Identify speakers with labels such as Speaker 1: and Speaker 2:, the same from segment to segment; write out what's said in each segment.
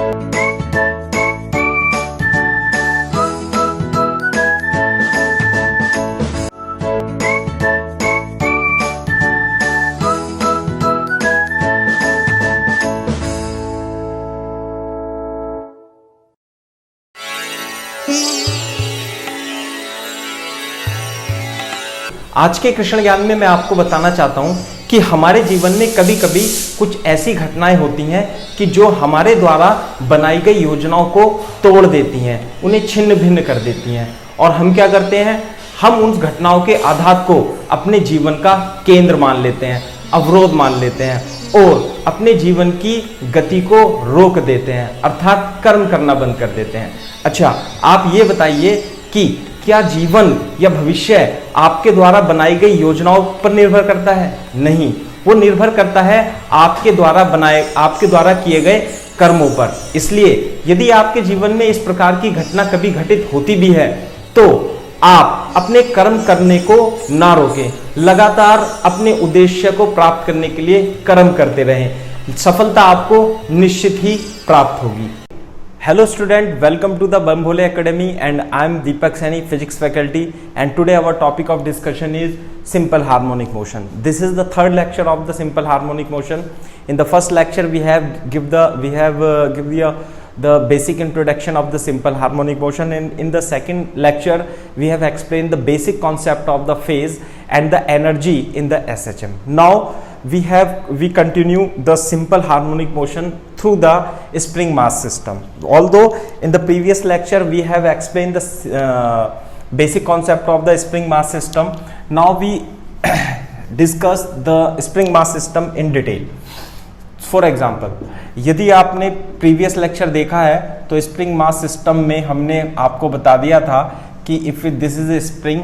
Speaker 1: आज के कृष्ण ज्ञान में मैं आपको बताना चाहता हूं कि हमारे जीवन में कभी कभी कुछ ऐसी घटनाएं होती हैं कि जो हमारे द्वारा बनाई गई योजनाओं को तोड़ देती हैं, उन्हें छिन्न भिन्न कर देती हैं। और हम क्या करते हैं, हम उन घटनाओं के आघात को अपने जीवन का केंद्र मान लेते हैं, अवरोध मान लेते हैं और अपने जीवन की गति को रोक देते हैं, अर्थात कर्म करना बंद कर देते हैं। अच्छा, आप ये बताइए कि क्या जीवन या भविष्य आपके द्वारा बनाई गई योजनाओं पर निर्भर करता है? नहीं, वो निर्भर करता है आपके द्वारा किए गए कर्मों पर। इसलिए यदि आपके जीवन में इस प्रकार की घटना कभी घटित होती भी है तो आप अपने कर्म करने को ना रोकें, लगातार अपने उद्देश्य को प्राप्त करने के लिए कर्म करते रहें। सफलता आपको निश्चित ही प्राप्त होगी। Hello student, welcome to the Bambole Academy and I am Deepak Saini, physics faculty, and today our topic of discussion is simple harmonic motion. This is the third lecture of the simple harmonic motion. In the first lecture we have give the basic introduction of the simple harmonic motion, and in the second lecture we have explained the basic concept of the phase and the energy in the SHM. Now we continue the simple harmonic motion through the spring mass system. Although in the previous lecture we have explained the basic concept of the spring mass system, now we discuss the spring mass system in detail. For example, यदि आपने previous lecture देखा है तो spring mass system में हमने आपको बता दिया था कि if this is a spring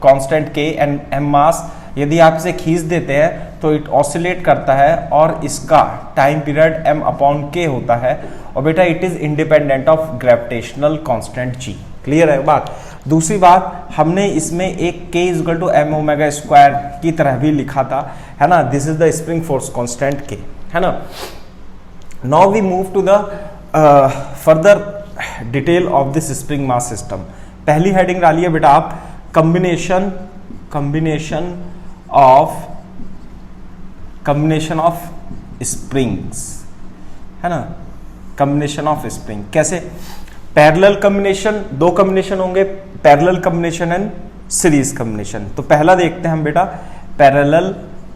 Speaker 1: constant के एंड एम मास, यदि आप इसे खींच देते हैं तो इट ऑसिलेट करता है और इसका टाइम पीरियड m अपॉन के होता है। और बेटा it is independent of gravitational constant g। Clear है बात? दूसरी बात, हमने इसमें एक k equal to m omega square की तरह भी लिखा था, है ना। This is the spring force constant k, है ना। Now we move to the further detail of this spring mass system. पहली हेडिंग डालिए बेटा आप, कॉम्बिनेशन ऑफ स्प्रिंग्स, है ना। कॉम्बिनेशन ऑफ स्प्रिंग कैसे? पैरेलल कॉम्बिनेशन, दो कॉम्बिनेशन होंगे, parallel combination and series combination. तो पहला देखते हैं हम बेटा parallel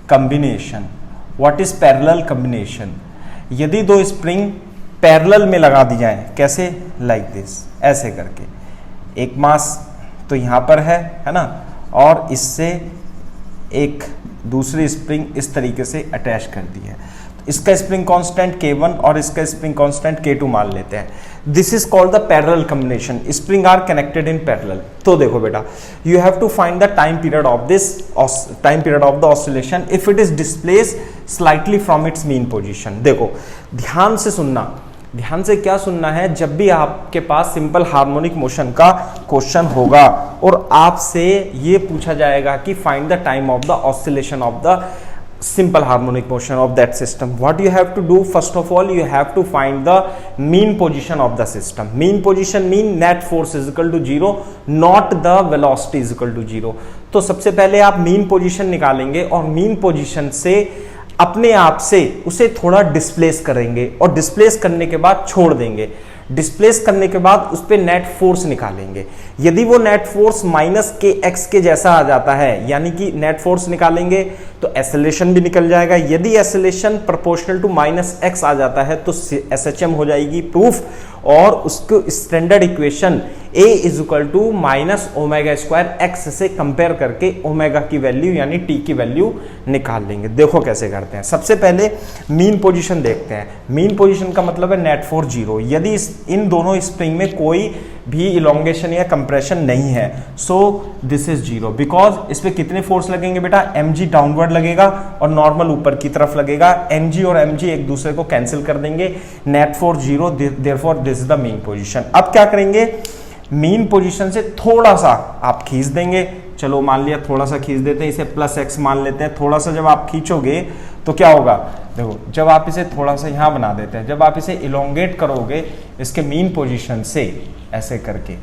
Speaker 1: combination. What is parallel combination? यदि दो स्प्रिंग पैरेलल में लगा दी जाए, कैसे? लाइक दिस, ऐसे करके, एक मास तो यहां पर है ना, और इससे एक दूसरी स्प्रिंग इस तरीके से अटैच कर दी है। तो इसका स्प्रिंग कांस्टेंट K1 और इसका स्प्रिंग कांस्टेंट K2 मान लेते हैं। This is called the parallel combination. Spring are connected in parallel. तो देखो बेटा, you have to find the time period of the oscillation if it is displace slightly from its mean position. देखो ध्यान से सुनना, ध्यान से क्या सुनना है, जब भी आपके पास सिंपल हार्मोनिक मोशन का क्वेश्चन होगा और आपसे ये पूछा जाएगा कि find the time of the oscillation of the simple harmonic motion of that system, what you have to do? First of all you have to find the mean position of the system. Mean position mean net force is equal to 0, not the velocity is equal to 0. तो सबसे पहले आप mean position निकालेंगे और mean position से अपने आप से उसे थोड़ा डिस्प्लेस करेंगे और डिस्प्लेस करने के बाद छोड़ देंगे। डिस्प्लेस करने के बाद उस पर नेट फोर्स निकालेंगे। यदि वो नेट फोर्स माइनस के एक्स के जैसा आ जाता है, यानी कि नेट फोर्स निकालेंगे तो एक्सेलरेशन भी निकल जाएगा। यदि acceleration proportional to minus x आ जाता है तो एसएचएम हो जाएगी प्रूफ, और उसको standard equation a is equal to minus omega square x से कंपेयर करके ओमेगा की वैल्यू यानी t की वैल्यू निकाल लेंगे। देखो कैसे करते हैं। सबसे पहले मीन पोजीशन देखते हैं। मीन पोजीशन का मतलब है नेट फोर्स 0। यदि इन दोनों स्प्रिंग में कोई भी इलोंगेशन या कंप्रेशन नहीं है, सो दिस इज 0, बिकॉज इस पे कितने फोर्स लगेंगे बेटा? mg डाउनवर्ड लगेगा और नॉर्मल ऊपर की तरफ लगेगा। mg और mg एक दूसरे को कैंसिल कर देंगे, net force 0, therefore this is the mean position. अब क्या करेंगे? मीन पोजीशन से थोड़ा सा आप खींच देंगे। चलो मान लिया थोड़ा सा खींच देते हैं, इसे प्लस एक्स मान लेते हैं। थोड़ा सा जब आप खींचोगे तो क्या होगा? देखो जब आप इसे थोड़ा सा यहाँ बना देते हैं, जब आप इसे इलोंगेट करोगे इसके मीन पोजीशन से ऐसे करके,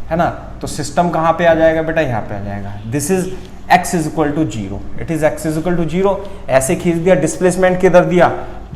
Speaker 1: है ना, तो सिस्टम कहाँ पे आ जाएगा बेटा, यहाँ पे आ जाएगा। This is x is equal to 0, it is x is equal to 0। ऐसे खींच दिया, डिस्प्लेसमेंट किधर दिया,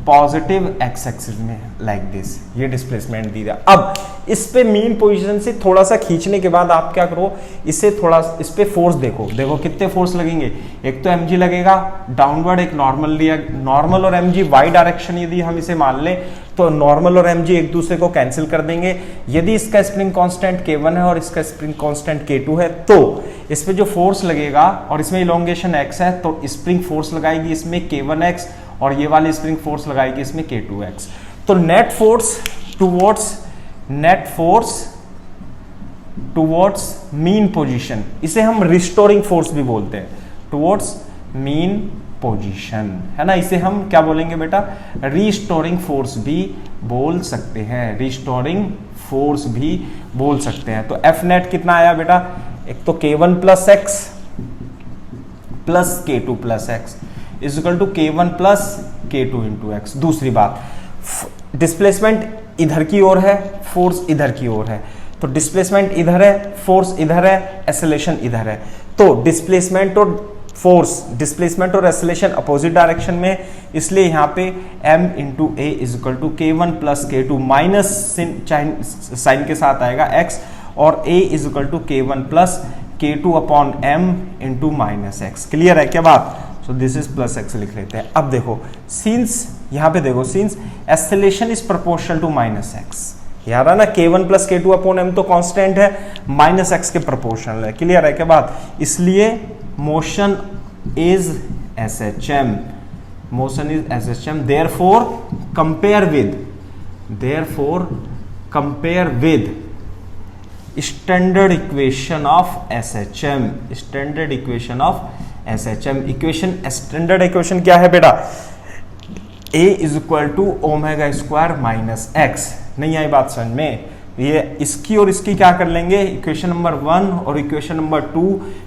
Speaker 1: पॉजिटिव x एक्सिस में, लाइक दिस, ये डिस्प्लेसमेंट दिया। अब इस पे मीन पोजीशन से थोड़ा सा खींचने के बाद आप क्या करो, इससे थोड़ा इस पे फोर्स देखो, देखो कितने फोर्स लगेंगे। एक तो mg लगेगा डाउनवर्ड, एक नॉर्मल लिया, नॉर्मल और mg वाई डायरेक्शन यदि हम इसे मान लें तो नॉर्मल और mg एक दूसरे को कैंसिल कर देंगे। यदि इसका स्प्रिंग कांस्टेंट k1 है और इसका स्प्रिंग कांस्टेंट k2 है तो इस पे जो फोर्स लगेगा, और इसमें इलोंगेशन x है तो स्प्रिंग फोर्स लगाएगी इसमें k1x, और ये वाली स्प्रिंग फोर्स लगाएगी इसमें k2x। तो net force towards mean position, इसे हम रिस्टोरिंग फोर्स भी बोलते हैं, टुवर्ड्स मीन पोजीशन, है ना। इसे हम क्या बोलेंगे बेटा, रिस्टोरिंग फोर्स भी बोल सकते हैं, रिस्टोरिंग फोर्स भी बोल सकते हैं। तो एफ नेट कितना आया बेटा, एक तो k1 plus x plus k2 plus x is equal to k1 plus k2 into x. दूसरी बात, डिस्प्लेसमेंट इधर की ओर है, फोर्स इधर की ओर है, तो डिस्प्लेसमेंट इधर है, फोर्स इधर है, एक्सेलरेशन इधर है, तो डिस्प्लेसमेंट और एक्सेलरेशन अपोजिट डायरेक्शन में, इसलिए यहाँ पे m into a is equal to k1 plus k2 minus sign के साथ आएगा x, और a is equal to k1 plus k2 upon m into minus x. Clear है क्या बात। So this is plus x लिख लेते हैं। अब देखो सिंस, यहाँ पे देखो since acceleration is proportional to minus x, यार है ना, k1 plus k2 upon m तो कांस्टेंट है, माइनस एक्स के प्रोपोर्शनल है। क्लियर है क्या बात। इसलिए motion is SHM, motion is SHM, therefore compare with standard equation of SHM, standard equation of SHM। Equation, standard equation क्या है बेटा, a is equal to omega square minus x. नहीं आई बात समझ में, ये इसकी और इसकी क्या कर लेंगे, इक्वेशन नंबर 1 और इक्वेशन नंबर 2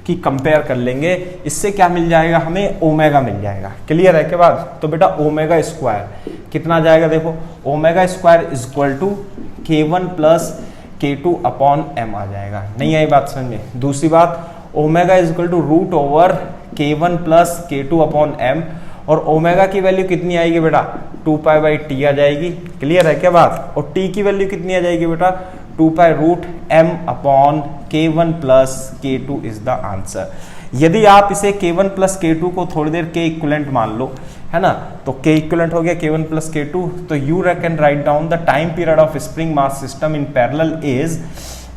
Speaker 1: की कंपेयर कर लेंगे, इससे क्या मिल जाएगा हमें, ओमेगा मिल जाएगा। क्लियर है क्या बात। तो बेटा ओमेगा स्क्वायर कितना आ जाएगा, देखो omega square is equal to k1 plus k2 upon m आ जाएगा। नहीं आई बात समझ में। दूसरी बात, omega is equal to root over k1 plus k2 upon m, और ओमेगा की वैल्यू कितनी आएगी बेटा, 2 पाई बाई टी आ जाएगी। क्लियर है क्या बात। और t की वैल्यू कितनी आ जाएगी बेटा, 2 pi root m upon k1 plus k2 is the answer. यदि आप इसे k1 प्लस k2 को थोड़ी देर k इक्विवेलेंट मान लो, है ना, तो k इक्विवेलेंट हो गया k1 प्लस k2, तो you can write down the time period of spring mass system in parallel is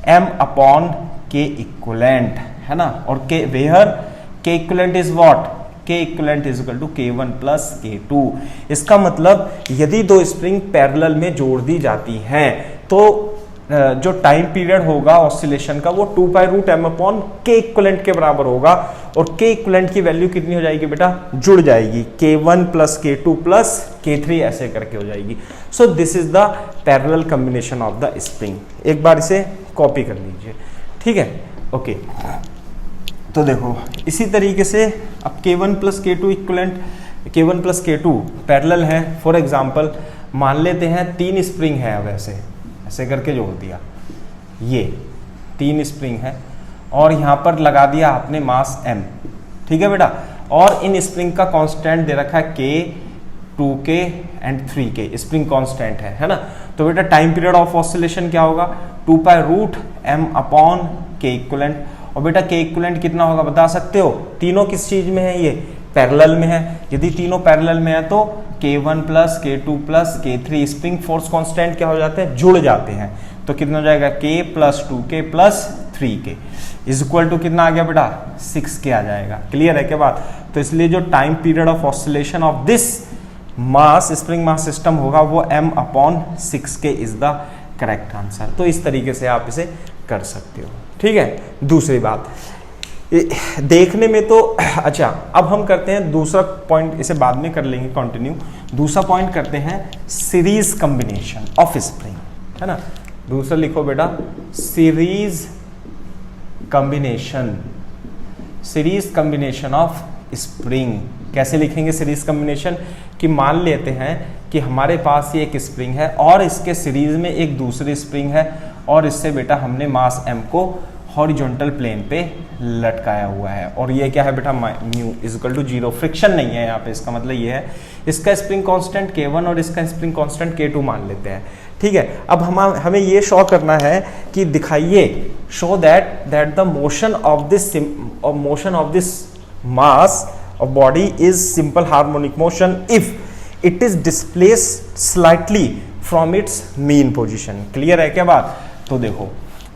Speaker 1: m upon k equivalent, है ना। और k where k equivalent is what, k equivalent is equal to k1 plus k2। इसका मतलब यदि दो spring parallel में जोड़ दी जाती हैं तो जो टाइम पीरियड होगा ऑसिलेशन का वो 2 pi root m upon k equivalent के बराबर होगा, और k इक्विवेलेंट की वैल्यू कितनी हो जाएगी बेटा, जुड़ जाएगी, k1 plus k2 plus k3 ऐसे करके हो जाएगी। सो this is the parallel combination of the spring. एक बार इसे कॉपी कर लीजिए, ठीक है, ओके। तो देखो इसी तरीके से अब k1 plus k2 equivalent, k1 plus k2 parallel है। फॉर एग्जांपल मान लेते हैं 3 स्प्रिंग है, अब ऐसे करके जोड़ दिया, ये 3 स्प्रिंग है और यहाँ पर लगा दिया आपने मास m, ठीक है बेटा, और इन स्प्रिंग का कांस्टेंट दे रखा है k, 2k and 3k, spring constant है ना। तो बेटा टाइम पीरियड ऑफ ऑसिलेशन क्या होगा, 2 pi root m upon k equivalent. और बेटा k इक्विवेलेंट कितना होगा बता सकते हो, तीनों किस चीज में है, ये पैरेलल में है। यदि तीनों पैरेलल में है तो k1 plus k2 plus k3 spring force constant क्या हो जाते हैं, जुड़ जाते हैं। तो कितना हो जाएगा, k plus 2k plus 3k is equal to कितना आ गया बेटा, 6k आ जाएगा। क्लियर है क्या बात। तो इसलिए जो time period of oscillation of this mass spring mass system होगा वो m upon 6k is the correct answer. तो इस तरीके से आप इसे कर सकते हो, ठीक है। दूसरी बात देखने में तो अच्छा, अब हम करते हैं दूसरा पॉइंट, इसे बाद में कर लेंगे कंटिन्यू। दूसरा पॉइंट करते हैं सीरीज कॉम्बिनेशन ऑफ स्प्रिंग, है ना। दूसरा लिखो बेटा, सीरीज कॉम्बिनेशन ऑफ स्प्रिंग। कैसे लिखेंगे सीरीज कॉम्बिनेशन, कि मान लेते हैं कि हमारे पास ये एक स्प्रिंग है और इसके सीरीज में एक दूसरी स्प्रिंग है और इससे बेटा हमने मास m को हॉरिजॉन्टल प्लेन पे लटकाया हुआ है और ये क्या है बेटा mu is equal to 0, friction नहीं है यहाँ पे। इसका मतलब ये है इसका स्प्रिंग कांस्टेंट K1 और इसका स्प्रिंग कांस्टेंट K2 मान लेते हैं, ठीक है। अब हमें ये शो करना है कि दिखाइए show that the motion of this mass of body is simple harmonic motion if it is displaced slightly from its mean position. Clear है क्या बात? तो देखो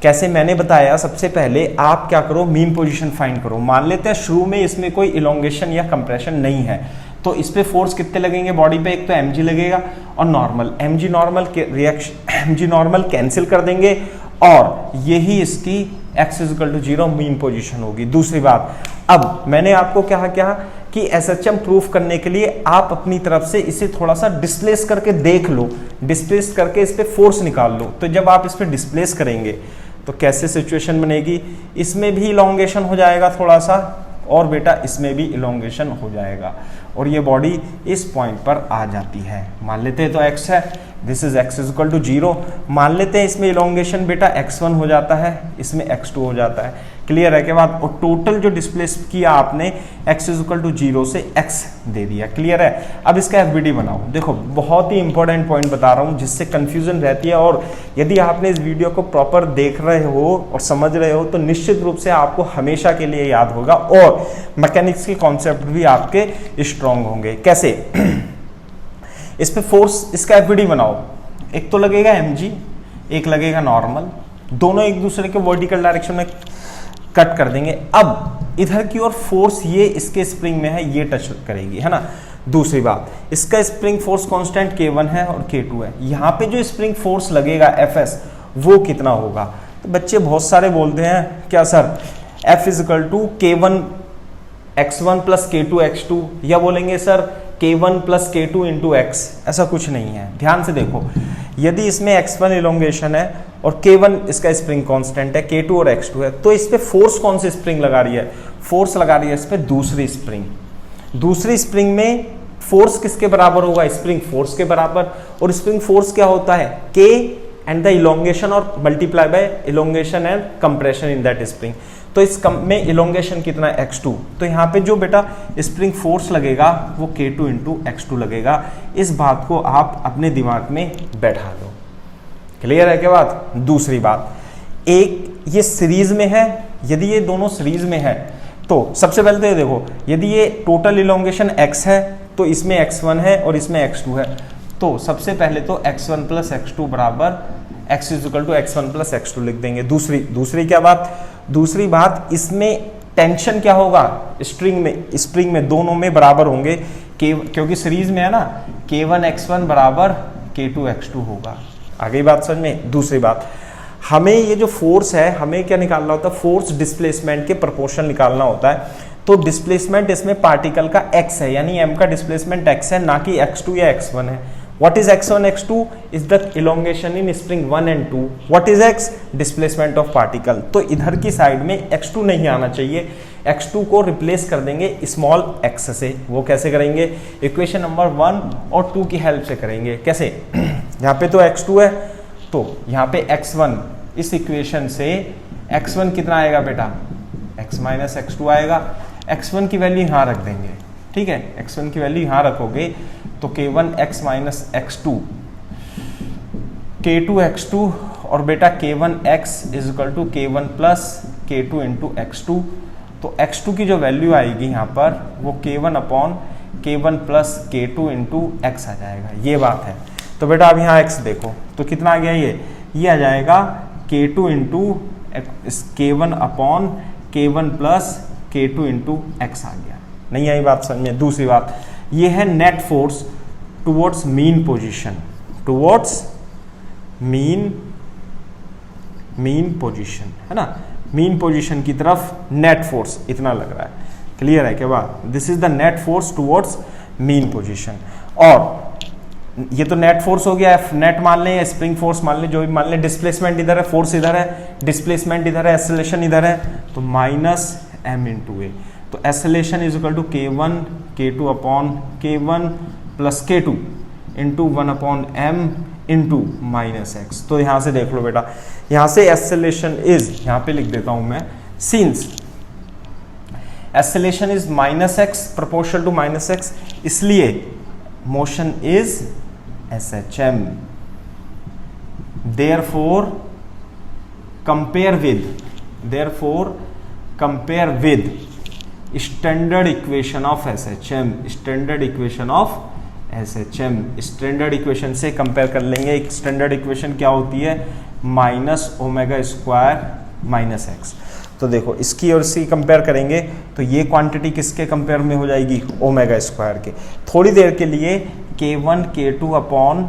Speaker 1: कैसे मैंने बताया, सबसे पहले आप क्या करो, मीन पोजीशन फाइंड करो। मान लेते हैं शुरू में इसमें कोई इलोंगेशन या कंप्रेशन नहीं है, तो इस पे फोर्स कितने लगेंगे बॉडी पे? एक तो mg लगेगा और नॉर्मल mg नॉर्मल कैंसिल कर देंगे और यही इसकी x = 0 मीन पोजीशन होगी। दूसरी बात, अब मैंने आपको क्या कि SHM प्रूफ करने के लिए आप अपनी तरफ से इसे थोड़ा सा डिस्प्लेस करके देख लो, डिस्प्लेस करके इस पे फोर्स निकाल लो। तो जब आप इस पे डिस्प्लेस करेंगे तो कैसे सिचुएशन बनेगी, इसमें भी इलोंगेशन हो जाएगा थोड़ा सा और बेटा इसमें भी इलोंगेशन हो जाएगा और ये बॉडी इस पॉइंट पर आ जाती है। मान लेते हैं तो x है, दिस इज x = 0। मान लेते हैं इसमें इलोंगेशन बेटा x1 हो जाता है, इसमें x2 हो जाता है। क्लियर है क्या बात? और टोटल जो डिस्प्लेस किया आपने x = 0 से x दे दिया। क्लियर है? अब इसका FBD बनाओ। देखो बहुत ही इंपॉर्टेंट पॉइंट बता रहा हूँ जिससे कंफ्यूजन रहती है और यदि आपने इस वीडियो को प्रॉपर देख रहे हो और समझ रहे हो तो निश्चित रूप से आपको हमेशा के लिए याद होगा और मैकेनिक्स के कॉन्सेप्ट भी आपके स्ट्रॉन्ग होंगे। कैसे? इस पे फोर्स, इसका FBD बनाओ। एक तो लगेगा mg, एक लगेगा नॉर्मल, दोनों एक दूसरे के वर्टिकल डायरेक्शन में कट कर देंगे। अब इधर की ओर फोर्स ये इसके स्प्रिंग में है, ये टच करेगी, है ना। दूसरी बात, इसका स्प्रिंग फोर्स कांस्टेंट K1 है और K2 है। यहाँ पे जो स्प्रिंग फोर्स लगेगा Fs वो कितना होगा? तो बच्चे बहुत सारे बोलते हैं क्या sir F = K1 x1 + K2 x2, या बोलेंगे सर K1 + K2 × x। ऐसा कुछ नहीं है, ध्यान से देखो। यदि इसमें x1 इलोंगेशन है और K1 इसका स्प्रिंग कांस्टेंट है, K2 और x2 है, तो इस पे फोर्स कौन सी स्प्रिंग लगा रही है? फोर्स लगा रही है इस पे दूसरी स्प्रिंग। दूसरी स्प्रिंग में फोर्स किसके बराबर होगा? स्प्रिंग फोर्स के बराबर। और स्प्रिंग फोर्स क्या होता है? K एंड द इलोंगेशन और multiply by elongation and compression in that spring. तो इस में इलोंगेशन कितना है? x2। तो यहाँ पे जो बेटा स्प्रिंग फोर्स लगेगा वो K2 × x2 लगेगा। इस बात को आप अपने दिमाग में बैठा लो। क्लियर है क्या बात? दूसरी बात, एक ये सीरीज में है, यदि ये दोनों सीरीज में है तो सबसे पहले तो ये देखो, यदि ये टोटल इलोंगेशन x है तो इसमें x1 है और इसमें x2 है। तो सबसे पहले तो x1 + x2 बराबर x = x1 + x2 लिख देंगे। दूसरी क्या बात? दूसरी बात, इसमें टेंशन क्या होगा? स्प्रिंग में दोनों में बराबर होंगे, क्योंकि सीरीज में है ना। K1 x1 बराबर K2 x2 होगा। आ गई बात समझ में? दूसरी बात, हमें ये जो फोर्स है हमें क्या निकालना होता है? फोर्स डिस्प्लेसमेंट के प्रोपोर्शन निकालना होता है। तो डिस्प्लेसमेंट इसमें पार्टिकल का x है, यानी m का डिस्प्लेसमेंट x है, ना कि x2 या x1 है। What is x1 x2 is the elongation in spring 1 and 2. What is x? Displacement of particle. तो इधर की साइड में x2 नहीं आना चाहिए, x2 को रिप्लेस कर देंगे स्मॉल x से। वो कैसे करेंगे? इक्वेशन नंबर 1 और 2 की हेल्प से करेंगे। कैसे? यहाँ पे तो x2 है, तो यहाँ पे x1, इस इक्वेशन से x1 कितना आएगा बेटा? x - x2 आएगा। x1 की वैल्यू यहाँ रख देंगे, ठीक है। x1 की वैल्यू यहाँ रखोगे तो K1 x - x2 K2 x2 और बेटा K1 x = K1 + K2 × x2। तो x2 की जो वैल्यू आएगी यहाँ पर वो K1 / K1 + K2 × x आ जाएगा। ये बात है। तो बेटा अब यहाँ x देखो तो कितना आ गया? ये आ जाएगा K2 × K1 / K1 + K2 × x आ गया। नहीं आई बात समझ में? दूसरी बात, ये है net force towards mean position, towards mean position, है ना। मीन पोजीशन की तरफ नेट फोर्स इतना लग रहा है। क्लियर है क्या बात? This is the net force towards mean position. और ये तो नेट फोर्स हो गया, नेट मान लें या स्प्रिंग फोर्स मान लें, जो भी मान लें। डिस्प्लेसमेंट इधर है, फोर्स इधर है, डिस्प्लेसमेंट इधर है, एक्सेलरेशन इधर है, तो -m × a। तो acceleration = K1 K2 / K1 plus K2 into 1/m into -x। तो यहां से देख लो बेटा, यहां से एक्सेलरेशन इज, यहां पे लिख देता हूं मैं, since acceleration is -x proportional to -x, इसलिए motion is SHM। therefore compare with standard equation of SHM, standard equation से कंपेयर कर लेंगे। एक स्टैंडर्ड इक्वेशन क्या होती है, -ω² -x। तो देखो इसकी और इसकी कंपेयर करेंगे तो ये क्वांटिटी किसके कंपेयर में हो जाएगी, ω² के। थोड़ी देर के लिए K1 K2 upon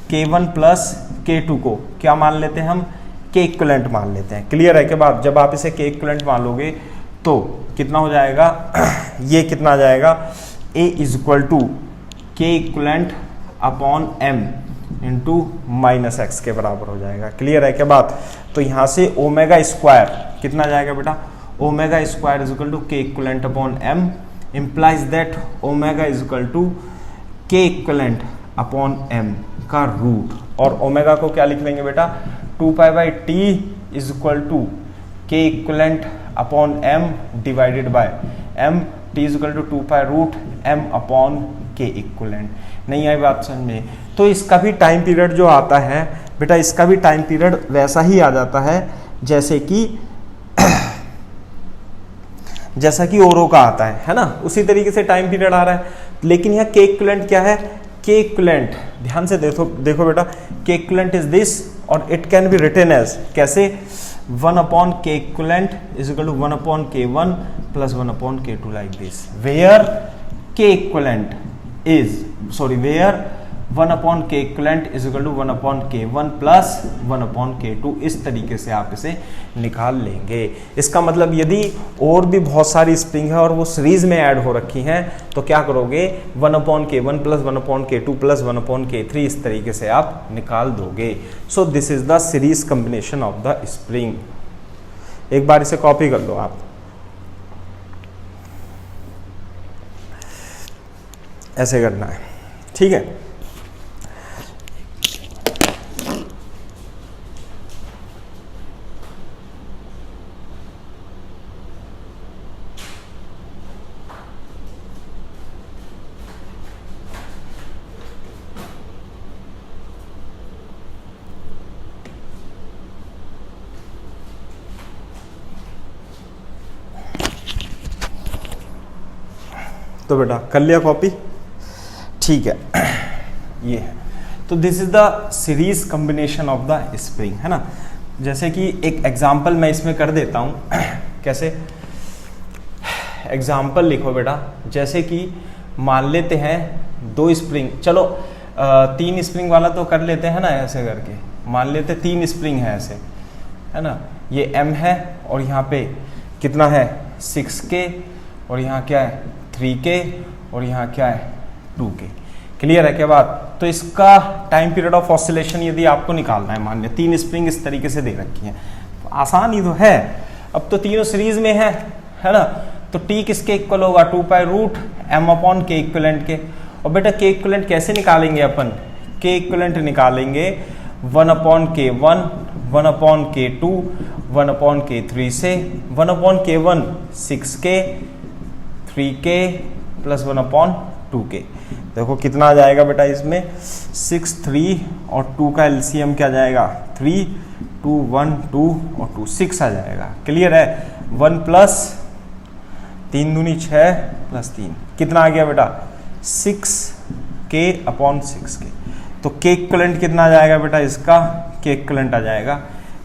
Speaker 1: K1 plus K2 को क्या मान लेते हैं हम, K इक्विवेलेंट मान लेते हैं। क्लियर है के बाद जब आप इसे K इक्विवेलेंट मान लोगे तो कितना हो जाएगा ये कितना आ जाएगा, A is equal to K equivalent upon M into -x के बराबर हो जाएगा। क्लियर है क्या बात। तो यहाँ से ω² कितना जाएगा बेटा, ω² is equal to K equivalent upon M, implies that ω is equal to K equivalent upon M का रूट। और ओमेगा को क्या लिख लेंगे बेटा, 2π/t is equal to K equivalent upon M divided by M, T is equal to 2π√M upon K equivalent. नहीं आई बात समझ में। तो इसका भी टाइम पीरियड जो आता है बेटा, इसका भी टाइम पीरियड वैसा ही आ जाता है जैसे कि ओरो का आता है ना, उसी तरीके से टाइम पीरियड आ रहा है। लेकिन यहाँ K इक्विवेलेंट क्या है, K इक्विवेलेंट ध्यान से देखो बेटा, K इक्विवेलेंट इज दिस और it can be written as कैसे, 1/K equivalent is equal to 1/K1 plus 1/K2 like this, where 1/K equivalent is equal to 1/K1 plus 1/K2। इस तरीके से आप इसे निकाल लेंगे। इसका मतलब यदि और भी बहुत सारी स्प्रिंग है और वो सीरीज में ऐड हो रखी हैं तो क्या करोगे, 1/K1 plus 1/K2 plus 1/K3 इस तरीके से आप निकाल दोगे। सो this is the series combination of the spring. एक बार इसे कॉपी कर लो आप, ऐसे करना है, ठीक है। तो बेटा कर लिया कॉपी, ठीक है। ये तो this is the series combination of the spring, है ना। जैसे कि एक एग्जांपल मैं इसमें कर देता हूं कैसे, एग्जांपल लिखो बेटा। जैसे कि मान लेते हैं 2 स्प्रिंग, चलो 3 स्प्रिंग वाला तो कर लेते हैं ना, ऐसे करके मान लेते 3 स्प्रिंग है ऐसे, है ना। ये M है और यहाँ पे कितना है 6K और यहाँ क्या है 3K और यहाँ क्या है 2K। क्लियर है क्या बात। तो इसका टाइम पीरियड ऑफ ऑसिलेशन यदि आपको निकालना है, मान लिया 3 स्प्रिंग इस तरीके से दे रखी हैं, आसान ही तो है। अब तो तीनों सीरीज में है ना। तो T किसके इक्वल होगा, 2π√M/K इक्विवेलेंट के। और बेटा K इक्विवेलेंट कैसे निकालेंगे अपन, K इक्विवेलेंट निकालेंगे 1/K1 1/K2 1/K3 से 1/K1 6K 3K plus 1/2K। देखो कितना आ जाएगा बेटा इसमें 6 3 और 2 का एलसीएम क्या जाएगा 3 2 1 2 और 2 6 आ जाएगा। क्लियर है। 1 प्लस 3 दूनी 6 प्लस 3 कितना आ गया बेटा 6K/6K। तो K इक्विवेलेंट कितना आ जाएगा बेटा इसका, K इक्विवेलेंट आ जाएगा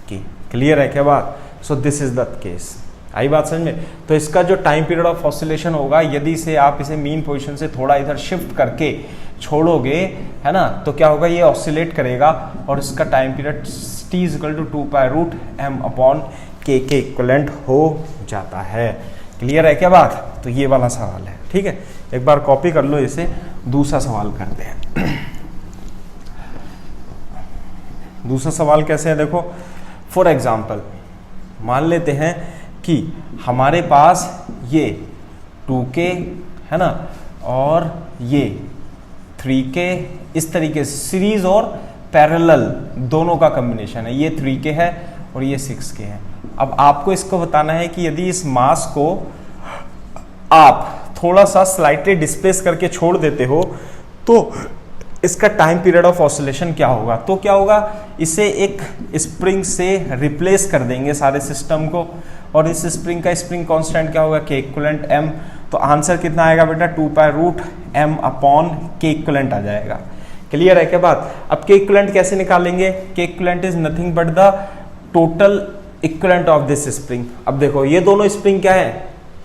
Speaker 1: K। क्लियर है क्या बात। So this is the case. आई बात समझ में। तो इसका जो टाइम पीरियड ऑफ ऑसिलेशन होगा, यदि से आप इसे मीन पोजीशन से थोड़ा इधर शिफ्ट करके छोड़ोगे, है ना, तो क्या होगा ये ऑसिलेट करेगा और इसका टाइम पीरियड T = 2π√M/K के इक्विवेलेंट हो जाता है। क्लियर है क्या बात। तो ये वाला सवाल है, ठीक है। एक बार कॉपी कर लो इसे, दूसरा सवाल करते हैं। दूसरा सवाल कैसे है देखो। फॉर एग्जाम्पल मान लेते हैं कि हमारे पास ये 2K है ना, और ये 3k, इस तरीके से सीरीज और पैरेलल दोनों का कॉम्बिनेशन है। ये 3k है और ये 6k है। अब आपको इसको बताना है कि यदि इस मास को आप थोड़ा सा स्लाइटली डिस्प्लेस करके छोड़ देते हो तो इसका टाइम पीरियड ऑफ ऑसिलेशन क्या होगा। तो क्या होगा, इसे एक स्प्रिंग से रिप्लेस कर देंगे सारे सिस्टम को, और इस स्प्रिंग का स्प्रिंग कांस्टेंट क्या होगा, के इक्विवेलेंट m। तो आंसर कितना आएगा बेटा, 2π√m अपॉन के इक्विवेलेंट आ जाएगा। क्लियर है क्या बात। अब के इक्विवेलेंट कैसे निकालेंगे, k equivalent is nothing but the total equivalent of this spring. अब देखो ये दोनों स्प्रिंग क्या है,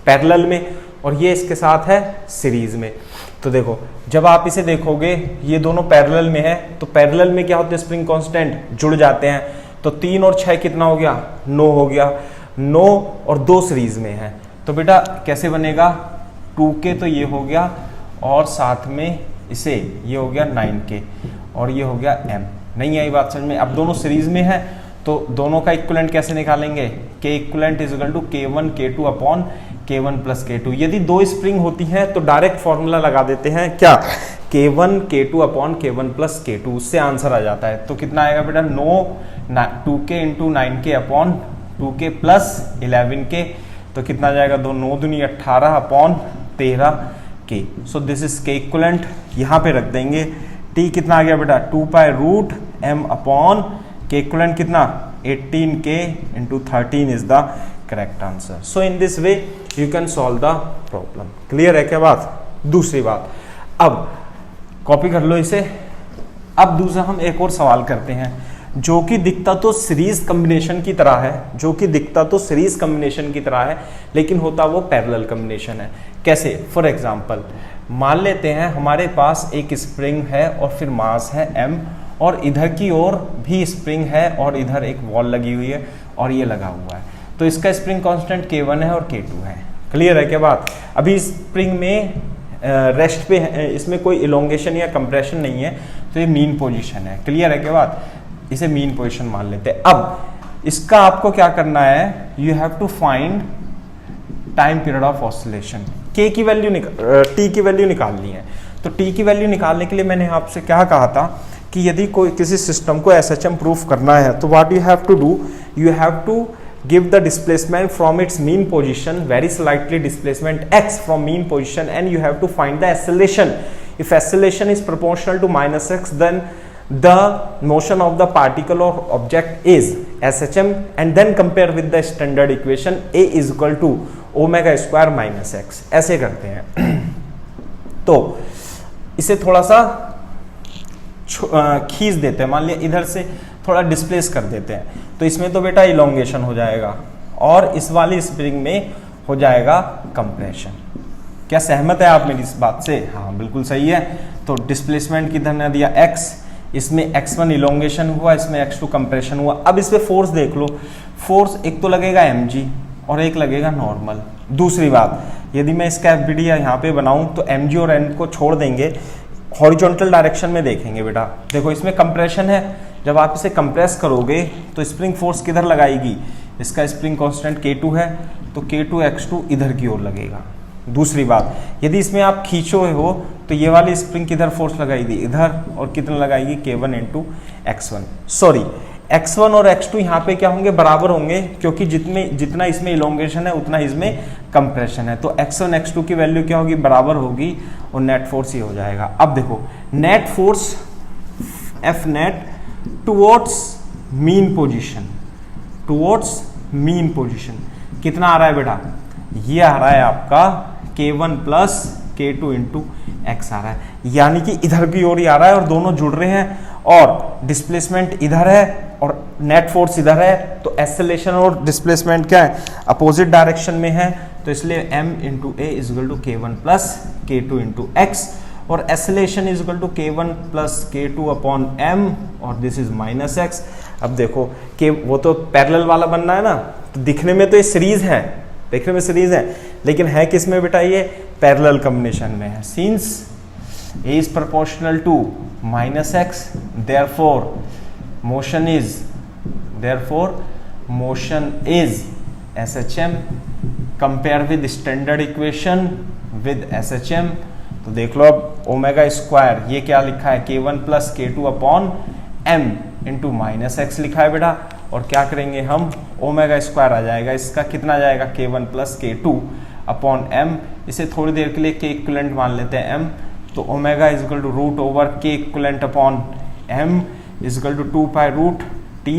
Speaker 1: पैरेलल में, और ये इसके साथ है सीरीज में। तो देखो जब आप इसे देखोगे ये दोनों पैरेलल में है, तो पैरेलल में क्या होता है, स्प्रिंग कांस्टेंट जुड़ जाते हैं। तो 3 और 6 कितना हो गया, 9 हो गया। 9 और 2 सीरीज में है, तो बेटा कैसे बनेगा, 2k तो ये हो गया, और साथ में इसे ये हो गया 9k, और ये हो गया m। नहीं आई बात समझ में। अब दोनों सीरीज में है तो दोनों का इक्विवेलेंट कैसे निकालेंगे, k equivalent is equal to k1 k2 upon k1 plus k2। यदि 2 स्प्रिंग होती हैं तो डायरेक्ट फॉर्मूला लगा देते हैं, क्या, k1 k2 upon k1 plus k2, उससे आंसर आ जाता है। तो कितना आएगा बेटा, 2k into 9k upon 2k plus 11k, तो कितना जाएगा, 2 9 दूनी 18 upon 13k। So this is के इक्विवेलेंट, यहाँ पे रख देंगे। t कितना आ गया बेटा, 2π√m अपॉन के इक्विवेलेंट कितना, 18k into 13 is the correct answer. So in this way you can solve the problem. Clear है क्या बात। दूसरी बात, अब कॉपी कर लो इसे। अब दूसरा हम एक और सवाल करते हैं, जो कि दिखता तो सीरीज कॉम्बिनेशन की तरह है, जो कि दिखता तो सीरीज कॉम्बिनेशन की तरह है, लेकिन होता वो पैरेलल कॉम्बिनेशन है। कैसे, फॉर एग्जांपल मान लेते हैं हमारे पास एक स्प्रिंग है और फिर मास है m, और इधर की ओर भी स्प्रिंग है और इधर एक वॉल लगी हुई है और ये लगा हुआ है। तो इसका स्प्रिंग कांस्टेंट k1 है और k2 है। क्लियर है क्या बात। अभी स्प्रिंग में रेस्ट पे है, इसमें कोई इलोंगेशन या कंप्रेशन नहीं है, तो ये मीन पोजीशन है। क्लियर है क्या बात, इसे मीन पोजीशन मान लेते हैं। अब इसका आपको क्या करना है, you have to find time period of oscillation. k की वैल्यू t की वैल्यू निकालनी है। तो t की वैल्यू निकालने के लिए मैंने आपसे क्या कहा था कि यदि कोई किसी सिस्टम को SHM प्रूफ करना है तो what you have to do, you have to give the displacement from its mean position, very slightly displacement x from mean position, and you have to find the acceleration. If acceleration is proportional to minus x, then the motion of the particle or object is SHM, and then compare with the standard equation a is equal to omega square minus x। ऐसे करते हैं। तो इसे थोड़ा सा खींच देते हैं, मान लिया इधर से थोड़ा डिस्प्लेस कर देते हैं, तो इसमें तो बेटा इलोंगेशन हो जाएगा और इस वाली स्प्रिंग में हो जाएगा कंप्रेशन। क्या सहमत है आप मेरी इस बात से। हाँ बिल्कुल सही है। तो डिस्प्लेसमेंट किधर ने दिया x, इसमें x1 इलोंगेशन हुआ, इसमें x2 कंप्रेशन हुआ। अब इस पे फोर्स देख लो, फोर्स एक तो लगेगा mg और एक लगेगा नॉर्मल। दूसरी बात, यदि मैं इसका FBD यहाँ पे बनाऊं तो mg और n को छोड़ देंगे, हॉरिजॉन्टल डायरेक्शन में देखेंगे बेटा। देखो इसमें कंप्रेशन है, जब आप इसे कंप्रेस करोगे तो स्प्रिंग फोर्स किधर लगाएगी, इसका स्प्रिंग कांस्टेंट k2 है, तो k2 x2 इधर की ओर लगेगा। दूसरी बात, यदि इसमें आप खींचो हो तो ये वाली स्प्रिंग किधर फोर्स लगाएगी, इधर, और कितना लगाएगी, k1 into x1। Sorry, x1 और x2 यहाँ पे क्या होंगे, बराबर होंगे, क्योंकि जितना इसमें इलोंगेशन है उतना इसमें कंप्रेशन है। तो x1 x2 की वैल्यू क्या होगी, बराबर होगी, और नेट फोर्स ही हो जाएगा। अब देखो net force F net towards mean position, towards mean position कितना आ रहा है बेटा, ये आ रहा है आपका k1 plus k2 into x आ रहा है, यानी कि इधर की ओर ही आ रहा है और दोनों जुड़ रहे हैं, और डिस्प्लेसमेंट इधर है और नेट फोर्स इधर है। तो एक्सेलरेशन और डिस्प्लेसमेंट क्या है, अपोजिट डायरेक्शन में है, तो इसलिए m into a is equal to k1 plus k2 into x, और acceleration is equal to k1 plus k2 upon m, और दिस इज माइनस x। अब देखो कि वो तो पैरेलल वाला बनना है ना, तो दिखने में तो ये सीरीज है, देखने में सीरीज है, लेकिन है किस में बेटा, ये पैरेलल कॉम्बिनेशन में है। Since a is proportional to minus x, therefore motion is SHM। compare with standard equation with SHM, तो देख लो अब ओमेगा स्क्वायर, ये क्या लिखा है K1 plus K2 upon M into minus x लिखा है बेटा। और क्या करेंगे हम, ओमेगा स्क्वायर आ जाएगा, इसका कितना आ जाएगा K1 plus K2 upon M, इसे थोड़ी देर के लिए K इक्विवेलेंट मान लेते हैं M, तो omega is equal to root over K equivalent upon M is equal to 2 pi root T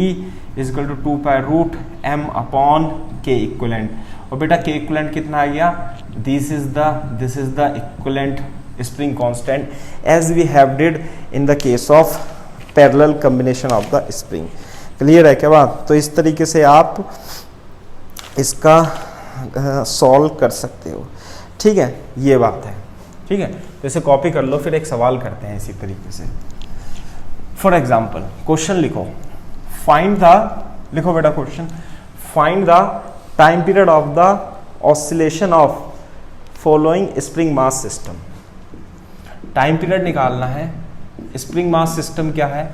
Speaker 1: is equal to 2 pi root M upon K equivalent. और बेटा K इक्विवेलेंट कितना आ गया, this is the equivalent spring constant as we have did in the case of parallel combination of the spring. Clear है क्या बात? तो इस तरीके से आप इसका सॉल्व कर सकते हो, ठीक है, ये बात है, ठीक है। तो इसे कॉपी कर लो, फिर एक सवाल करते हैं इसी तरीके से। फॉर एग्जाम्पल क्वेश्चन लिखो, फाइंड द, लिखो बेटा question, find the time period of the oscillation of following spring mass system. Time period निकालना है। स्प्रिंग मास सिस्टम क्या है,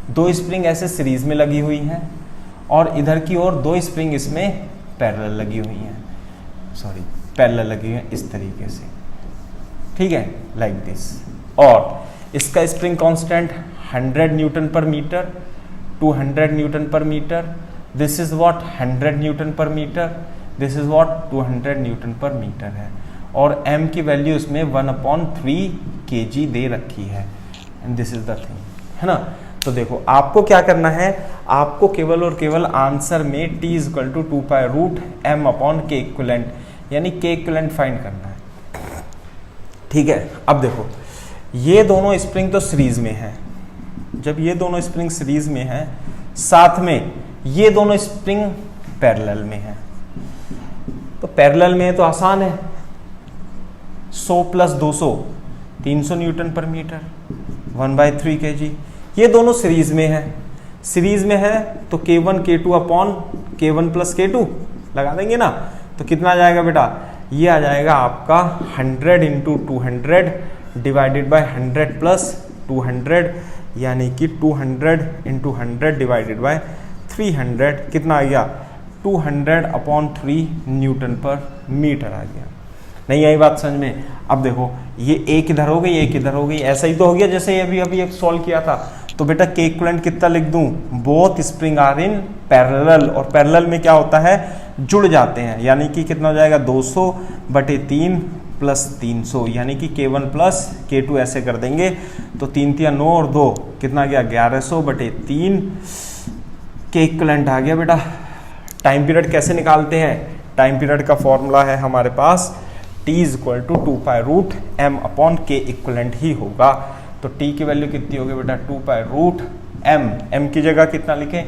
Speaker 1: दो स्प्रिंग ऐसे सीरीज में लगी हुई हैं और इधर की ओर दो स्प्रिंग इसमें पैरेलल लगी हुई हैं, पैरेलल लगी हुई हैं इस तरीके से, ठीक है, लाइक दिस। और इसका spring constant 100 newton per metre, 200 newton per metre, this is what 100 newton per metre, this is what 200 newton per metre है। और m की वैल्यू इसमें 1/3 kg दे रखी है, and this is the thing, है ना। तो देखो आपको क्या करना है, आपको केवल और केवल आंसर में t is equal to 2 pi root m upon K equivalent, यानी K इक्विवेलेंट फाइंड करना है, ठीक है। अब देखो ये दोनों स्प्रिंग तो सीरीज में है, जब ये दोनों स्प्रिंग सीरीज में है, साथ में ये दोनों स्प्रिंग पैरेलल में है, तो पैरेलल में है तो आसान है, 100 plus 200 300 Newton per metre, 1/3 kg। ये दोनों सीरीज में है, सीरीज में है तो K1 K2 upon K1 plus K2 लगा देंगे ना, तो कितना आ जाएगा बेटा, ये आ जाएगा आपका 100 इंटू 200 डिवाइडेड बाय 100 प्लस 200, यानी कि 200 इंटू 100 डिवाइडेड बाय 300, कितना आ गया 200/3 न्यूटन पर मीटर आ गया। नहीं आई बात समझ में? अब देखो ये एक इधर हो गई, एक इधर हो गई, ऐसा ही तो हो गया जैसे अभी एक सॉल्व किया था। तो बेटा K इक्विवेलेंट कितना लिख दूं, both spring are in parallel, और पैरेलल में क्या होता है, जुड़ जाते हैं, यानी कि कितना हो जाएगा 200/3 प्लस 300, यानी कि K1 प्लस K2 ऐसे कर देंगे, तो 3 × 9 और 2 कितना गया 1100/3 K इक्विवेलेंट आ गया बेटा। टाइम पीरियड कैसे निकालते हैं, टाइम पीरियड का फॉर्मूला है हमारे पास t is equal to 2 pi root m upon K equivalent ही होगा। तो t की वैल्यू कितनी होगी बेटा 2 पाई रूट m की जगह कितना लिखें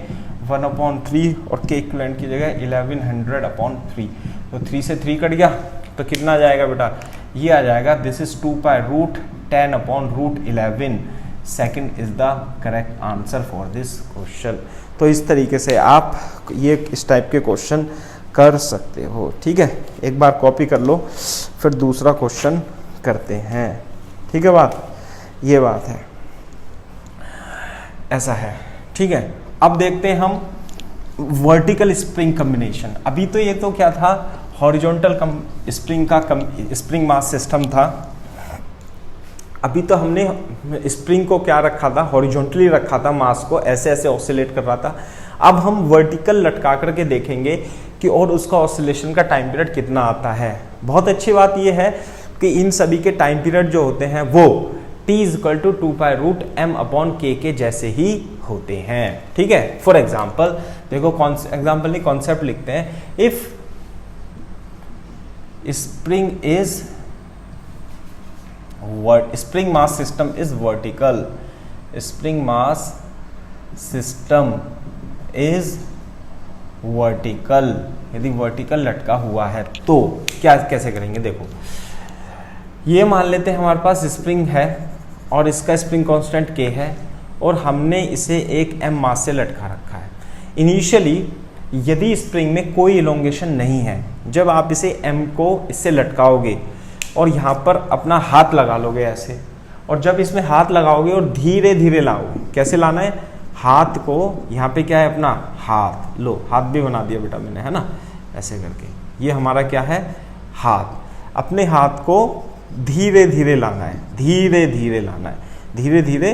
Speaker 1: 1/3 और K इक्विवेलेंट की जगह 1100/3, तो 3 से 3 कट गया, तो कितना आ जाएगा बेटा, ये आ जाएगा this is 2 pi root 10/√11। Second is the correct answer for this question. तो इस तरीके से आप ये इस टाइप के क्वेश्चन कर सकते हो, ठीक है। एक बार कॉपी कर लो, फिर दूसरा क्वेश्चन करते हैं, ठीक है। ये बात है, ऐसा है, ठीक है। अब देखते हैं हम वर्टिकल स्प्रिंग कॉम्बिनेशन। अभी तो ये तो क्या था, हॉरिजॉन्टल स्प्रिंग का स्प्रिंग मास सिस्टम था। अभी तो हमने स्प्रिंग को क्या रखा था, हॉरिजॉन्टली रखा था, मास को ऐसे ऐसे ऑसिलेट कर रहा था। अब हम वर्टिकल लटका करके देखेंगे कि और उसका ऑसिलेशन का टाइम पीरियड कितना आता है। बहुत अच्छी बात यह है कि इन सभी के टाइम पीरियड जो होते हैं वो t is equal to 2 pi root m upon K के जैसे ही होते हैं, ठीक है। फॉर एग्जाम्पल देखो, एग्जाम्पल नहीं कॉन्सेप्ट लिखते हैं। If spring mass system is vertical, spring mass system is vertical, यदि वर्टिकल लटका हुआ है तो क्या कैसे करेंगे, देखो ये मान लेते हैं हमारे पास स्प्रिंग है और इसका स्प्रिंग कांस्टेंट K है और हमने इसे एक m मास से लटका रखा है। इनिशियली यदि स्प्रिंग में कोई इलोंगेशन नहीं है, जब आप इसे m को इससे लटकाओगे और यहाँ पर अपना हाथ लगा लोगे ऐसे, और जब इसमें हाथ लगाओगे और धीरे धीरे लाओगे, कैसे लाना है, हाथ को यहाँ पे क्या है अपना हाथ, लो हाथ भी बना दिया बेटा मैंने, है ना, ऐसे करके ये हमारा क्या है हाथ। अपने हाथ को धीरे धीरे लाना है, धीरे धीरे लाना है, धीरे धीरे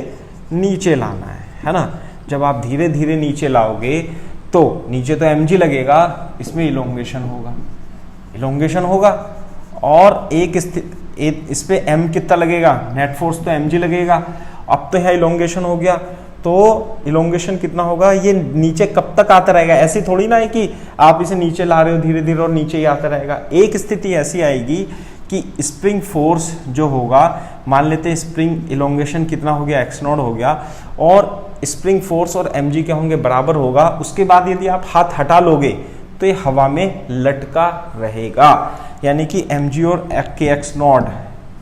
Speaker 1: नीचे लाना है ना। जब आप धीरे धीरे नीचे लाओगे तो नीचे तो mg लगेगा, इसमें इलोंगेशन होगा, इलोंगेशन होगा, और इस पे m कितना लगेगा, नेट फोर्स तो mg लगेगा। अब तो यहाँ इलोंगेशन हो गया, तो इलोंगेशन कितना होगा, ये नीचे कब तक आता रहेगा, ऐसी थोड़ी ना है कि आप इसे नीचे ला रहे हो धीरे धीरे और नीचे ही आता रहेगा। एक स्थिति ऐसी आएगी कि स्प्रिंग फोर्स जो होगा, मान लेते हैं स्प्रिंग इलोंगेशन कितना हो गया, x0 हो गया, और स्प्रिंग फोर्स और mg क्या होंगे, बराबर होगा। उसके बाद यदि आप हाथ हटा लोगे तो ये हवा में लटका रहेगा, यानी कि mg और kx0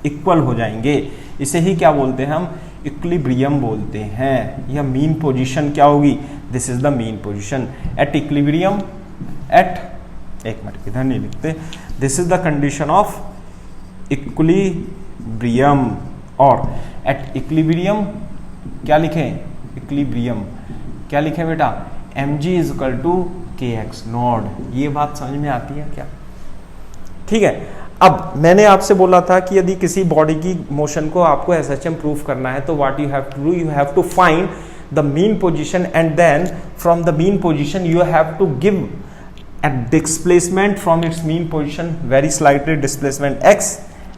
Speaker 1: इक्वल हो जाएंगे। इसे ही क्या बोलते हैं हम, इक्विलिब्रियम बोलते हैं। यह मीन पोजीशन क्या होगी, this is the mean position at equilibrium, at एक मिनट इधर नहीं लिखते, this is the condition of equilibrium. और एट इक्विलिब्रियम क्या लिखें, इक्विलिब्रियम क्या लिखें बेटा, mg is equal to kx0। ये बात समझ में आती है क्या, ठीक है। अब मैंने आपसे बोला था कि यदि किसी बॉडी की मोशन को आपको SHM प्रूफ करना है तो what you have to do, you have to find the mean position and then from the mean position you have to give a displacement from its mean position, very slightly displacement x,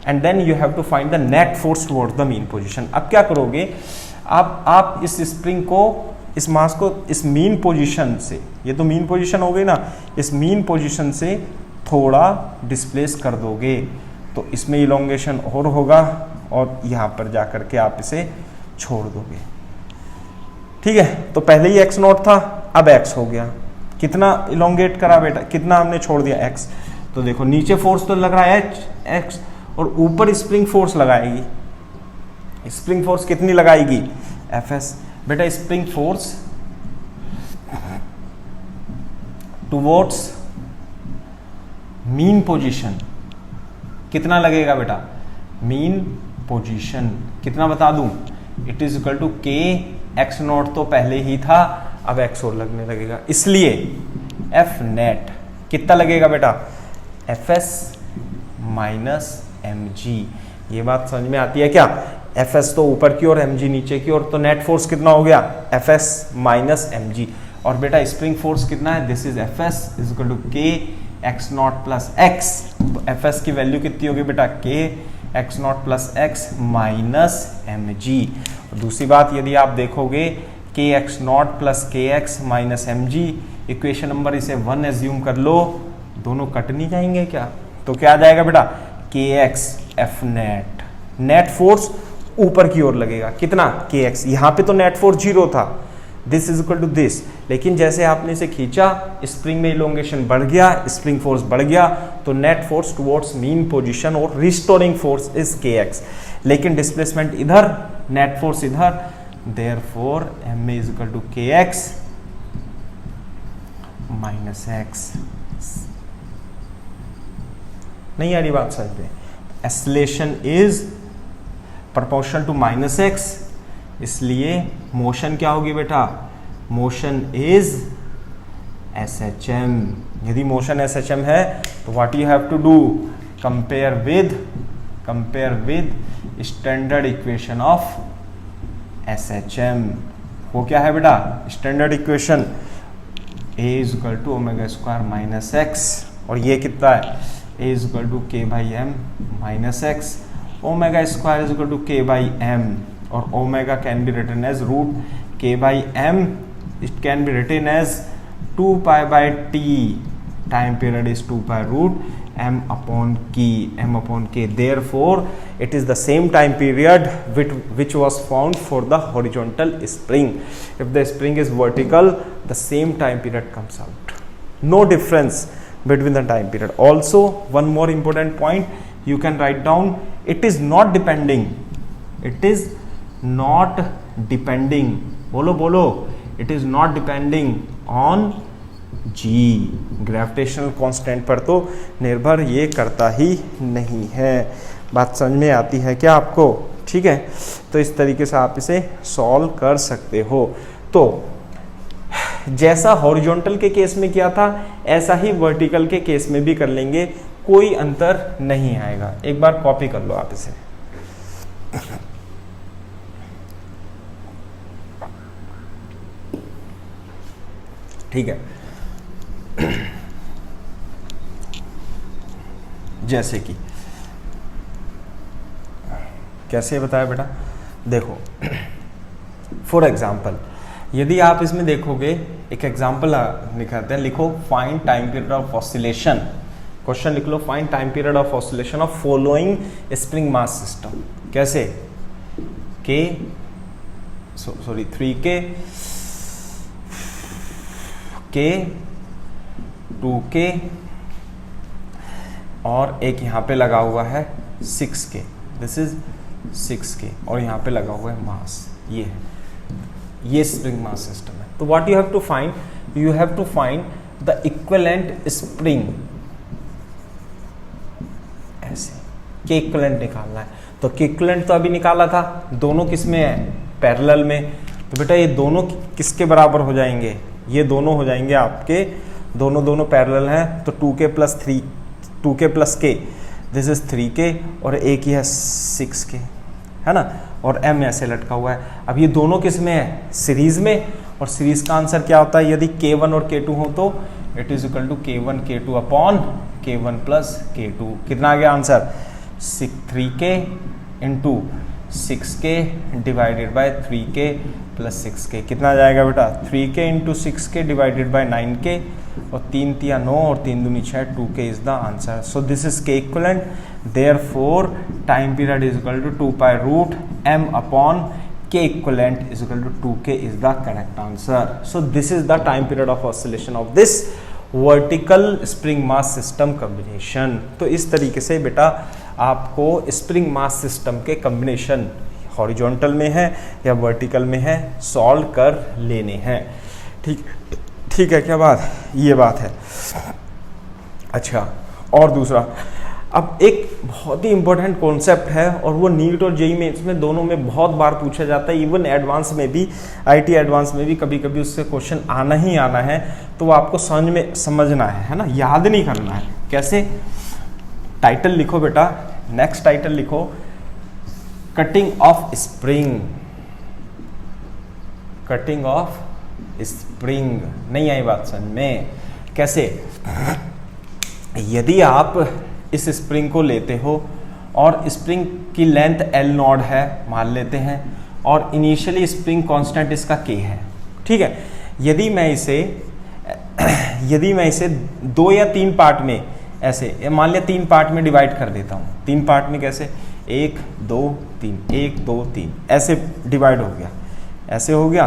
Speaker 1: and then you have to find the net force towards the mean position। अब क्या करोगे, आप इस spring को, इस मास को इस mean position से, ये तो मीन पोजीशन हो गई ना, इस मीन पोजीशन से थोड़ा डिस्प्लेस कर दोगे तो इसमें इलोंगेशन और होगा, और यहाँ पर जाकर के आप इसे छोड़ दोगे, ठीक है। तो पहले ही x0 था, अब x हो गया, कितना इलोंगेट करा बेटा, कितना हमने छोड़ दिया, x। तो देखो नीचे फोर्स तो लग रहा है x, और ऊपर स्प्रिंग फोर्स लगाएगी, स्प्रिंग फोर्स कितनी लगाएगी, Fs। बेटा spring force towards mean position कितना लगेगा बेटा, मीन पोजीशन कितना बता दूं, it is equal to k x0 तो पहले ही था, अब x और लगने लगेगा, इसलिए F नेट कितना लगेगा बेटा, Fs माइनस mg। ये बात समझ में आती है क्या, Fs तो ऊपर की ओर, mg नीचे की ओर, तो नेट फोर्स कितना हो गया, Fs माइनस mg। और बेटा स्प्रिंग फोर्स कितना है, this is Fs is equal to k x0 plus x। तो Fs की वैल्यू कितनी होगी बेटा, k x0 plus x minus mg। और दूसरी बात यदि आप देखोगे kx0 plus kx minus mg, equation number इसे 1 एज्यूम कर लो, दोनों कट नहीं जाएंगे क्या, तो क्या आ जाएगा बेटा, kx F net, net force ऊपर की ओर लगेगा, कितना kx, यहाँ पे तो नेट फोर्स 0 था, this is equal to this, लेकिन जैसे आपने इसे खींचा स्प्रिंग में इलोंगेशन बढ़ गया, स्प्रिंग फोर्स बढ़ गया, तो net force towards mean position और रिस्टोरिंग फोर्स इज kx, लेकिन डिस्प्लेसमेंट इधर, नेट फोर्स इधर, therefore m is equal to kx minus x। नहीं आ रही बात समझ में, acceleration is proportional to minus x, इसलिए मोशन क्या होगी बेटा, मोशन इज SHM। यदि मोशन SHM है तो what you have to do, compare with standard equation of SHM। वो क्या है बेटा, standard equation a is equal to omega square minus x, और ये कितना है, a is equal to k by m minus x, omega square is equal to k by m, और omega can be written as root k by m, it can be written as 2 pi by t, time period is 2 pi root m upon k, therefore it is the same time period which was found for the horizontal spring. If the spring is vertical, the same time period comes out, no difference between the time period. Also one more important point you can write down, it is not depending, बोलो, it is not depending on g, gravitational constant पर तो निर्भर ये करता ही नहीं है। बात समझ में आती है क्या आपको, ठीक है। तो इस तरीके से आप इसे सॉल्व कर सकते हो। तो जैसा हॉरिजॉन्टल के केस में किया था ऐसा ही वर्टिकल के केस में भी कर लेंगे, कोई अंतर नहीं आएगा। एक बार कॉपी कर लो आप इसे। ठीक है, जैसे कि कैसे बताया बेटा, देखो फॉर एग्जाम्पल यदि आप इसमें देखोगे, एक एग्जाम्पल निकालते हैं, लिखो find time period of oscillation, question लिख लो find time period of oscillation of following spring mass system. कैसे, के सॉरी 3K, K 2K और एक यहाँ पे लगा हुआ है 6K, दिस इज 6K और यहाँ पे लगा हुआ है मास, ये स्प्रिंग मास सिस्टम है। तो what you have to find, you have to find the equivalent spring, ऐसे के इक्विवेलेंट निकालना है। तो के इक्विवेलेंट तो अभी निकाला था, दोनों किस में है, पैरेलल में। तो बेटा ये दोनों किसके बराबर हो जाएंगे, ये दोनों हो जाएंगे आपके, दोनों पैरेलल हैं, तो 2K plus K, this is 3K और एक ही है 6K, है ना, और M ऐसे लटका हुआ है। अब ये दोनों किस में है, सीरीज में, और सीरीज का आंसर क्या होता है, यदि K1 और K2 हो तो it is equal to K1 K2 upon K1 plus K2। कितना आ गया answer, 3K into 6K divided by 3K plus 6K। कितना आ जाएगा बेटा, 3K into 6K divided bye 9K और 3 तिया 9 और 3 दूनी 6, 2K is the answer. So this is K equivalent, therefore time period is equal to 2 pi root M upon K equivalent is equal to 2K is the correct answer. So this is the time period of oscillation of this vertical spring mass system combination. तो इस तरीके से बेटा आपको spring mass system के combination horizontal में है या वर्टिकल में है सॉल्व कर लेने हैं। ठीक है, क्या बात, ये बात है। अच्छा, और दूसरा, अब एक बहुत ही इंपॉर्टेंट कॉन्सेप्ट है और वो नीट और जेईई में, इसमें दोनों में बहुत बार पूछा जाता है, इवन एडवांस में भी, आईटी एडवांस में भी कभी कभी उससे क्वेश्चन आना ही आना है। तो वो आपको समझना है ना, याद नहीं करना है। कैसे, टाइटल लिखो बेटा, नेक्स्ट टाइटल लिखो cutting of spring, cutting of spring. नहीं आई बात समझ में, कैसे, यदि आप इस स्प्रिंग को लेते हो और स्प्रिंग की लेंथ L0 है मान लेते हैं और इनिशियली स्प्रिंग कांस्टेंट इसका K है, ठीक है। यदि मैं इसे 2 या 3 पार्ट में ऐसे मान लिया 3 पार्ट में डिवाइड कर देता हूँ, 3 पार्ट में कैसे, 1 2 3 1 2 3 ऐसे डिवाइड हो गया, ऐसे हो गया,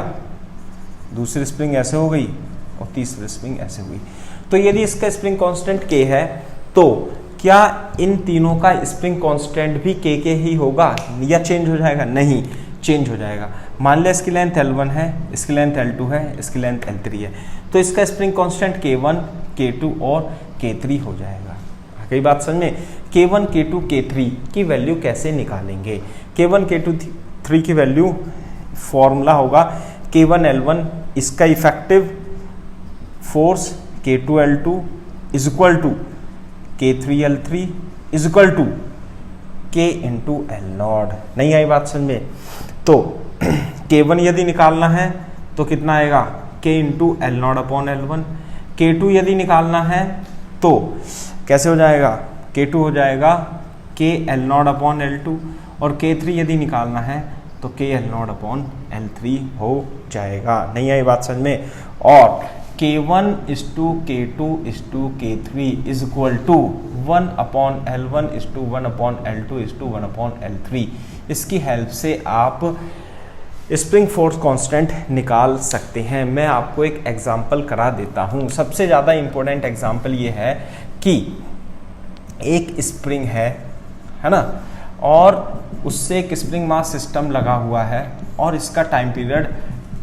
Speaker 1: दूसरी स्प्रिंग ऐसे हो गई और तीसरी स्प्रिंग ऐसे हुई। तो यदि इसका स्प्रिंग कांस्टेंट K है तो क्या इन तीनों का स्प्रिंग कांस्टेंट भी K ही होगा या चेंज हो जाएगा? नहीं, चेंज हो जाएगा। मान लिया इसकी लेंथ L1 है, इसकी लेंथ L2 है, इसकी लेंथ L3 है, तो इसका स्प्रिंग कांस्टेंट K1 K2 और K3 हो जाएगा। कई बात समझ में, K1 K2 K3 की वैल्यू कैसे निकालेंगे? K1 K2 3 की वैल्यू फॉर्मूला होगा K1 L1, इसका effective force K2 L2 is equal to K3 L3 is equal to K into L0। नहीं आई बात समझ में? तो K1 यदि निकालना है तो कितना आएगा, K into L0 upon L1। K2 यदि निकालना है तो कैसे हो जाएगा, K2 हो जाएगा K L0 अपॉन L2, और K3 यदि निकालना है तो K L0 अपॉन L3 हो जाएगा। नहीं आई बात समझ में? और K1 is to K2 is to K3 is equal to 1 upon L1 is to 1 upon L2 is to 1 upon L3। इसकी हेल्प से आप स्प्रिंग फोर्स कांस्टेंट निकाल सकते हैं। मैं आपको एक एग्जांपल करा देता हूं। सबसे ज़्यादा इंपॉर्टेंट एग्जांपल ये है कि एक स्प्रिंग है ना, और उससे एक स्प्रिंग मास सिस्टम लगा हुआ है और इसका टाइम पीरियड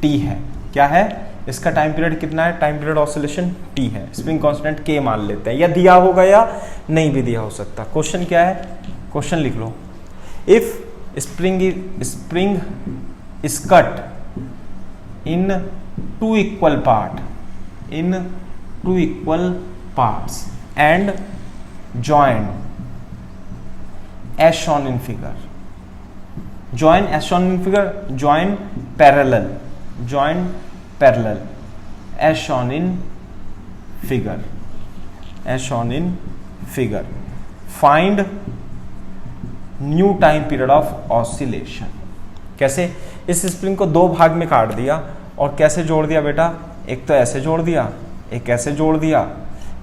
Speaker 1: T है। क्या है इसका टाइम पीरियड? कितना है टाइम पीरियड ऑसिलेशन? T है। स्प्रिंग कांस्टेंट K मान लेते हैं, या दिया होगा या नहीं भी दिया हो सकता। क्वेश्चन क्या है, क्वेश्चन लिख लो। If spring is cut in two equal parts and join as shown in figure, join as shown in figure, join parallel as shown in figure, as shown in figure, find new time period of oscillation। कैसे? इस spring को दो भाग में काट दिया और कैसे जोड़ दिया बेटा, एक तो ऐसे जोड़ दिया, एक ऐसे जोड़ दिया,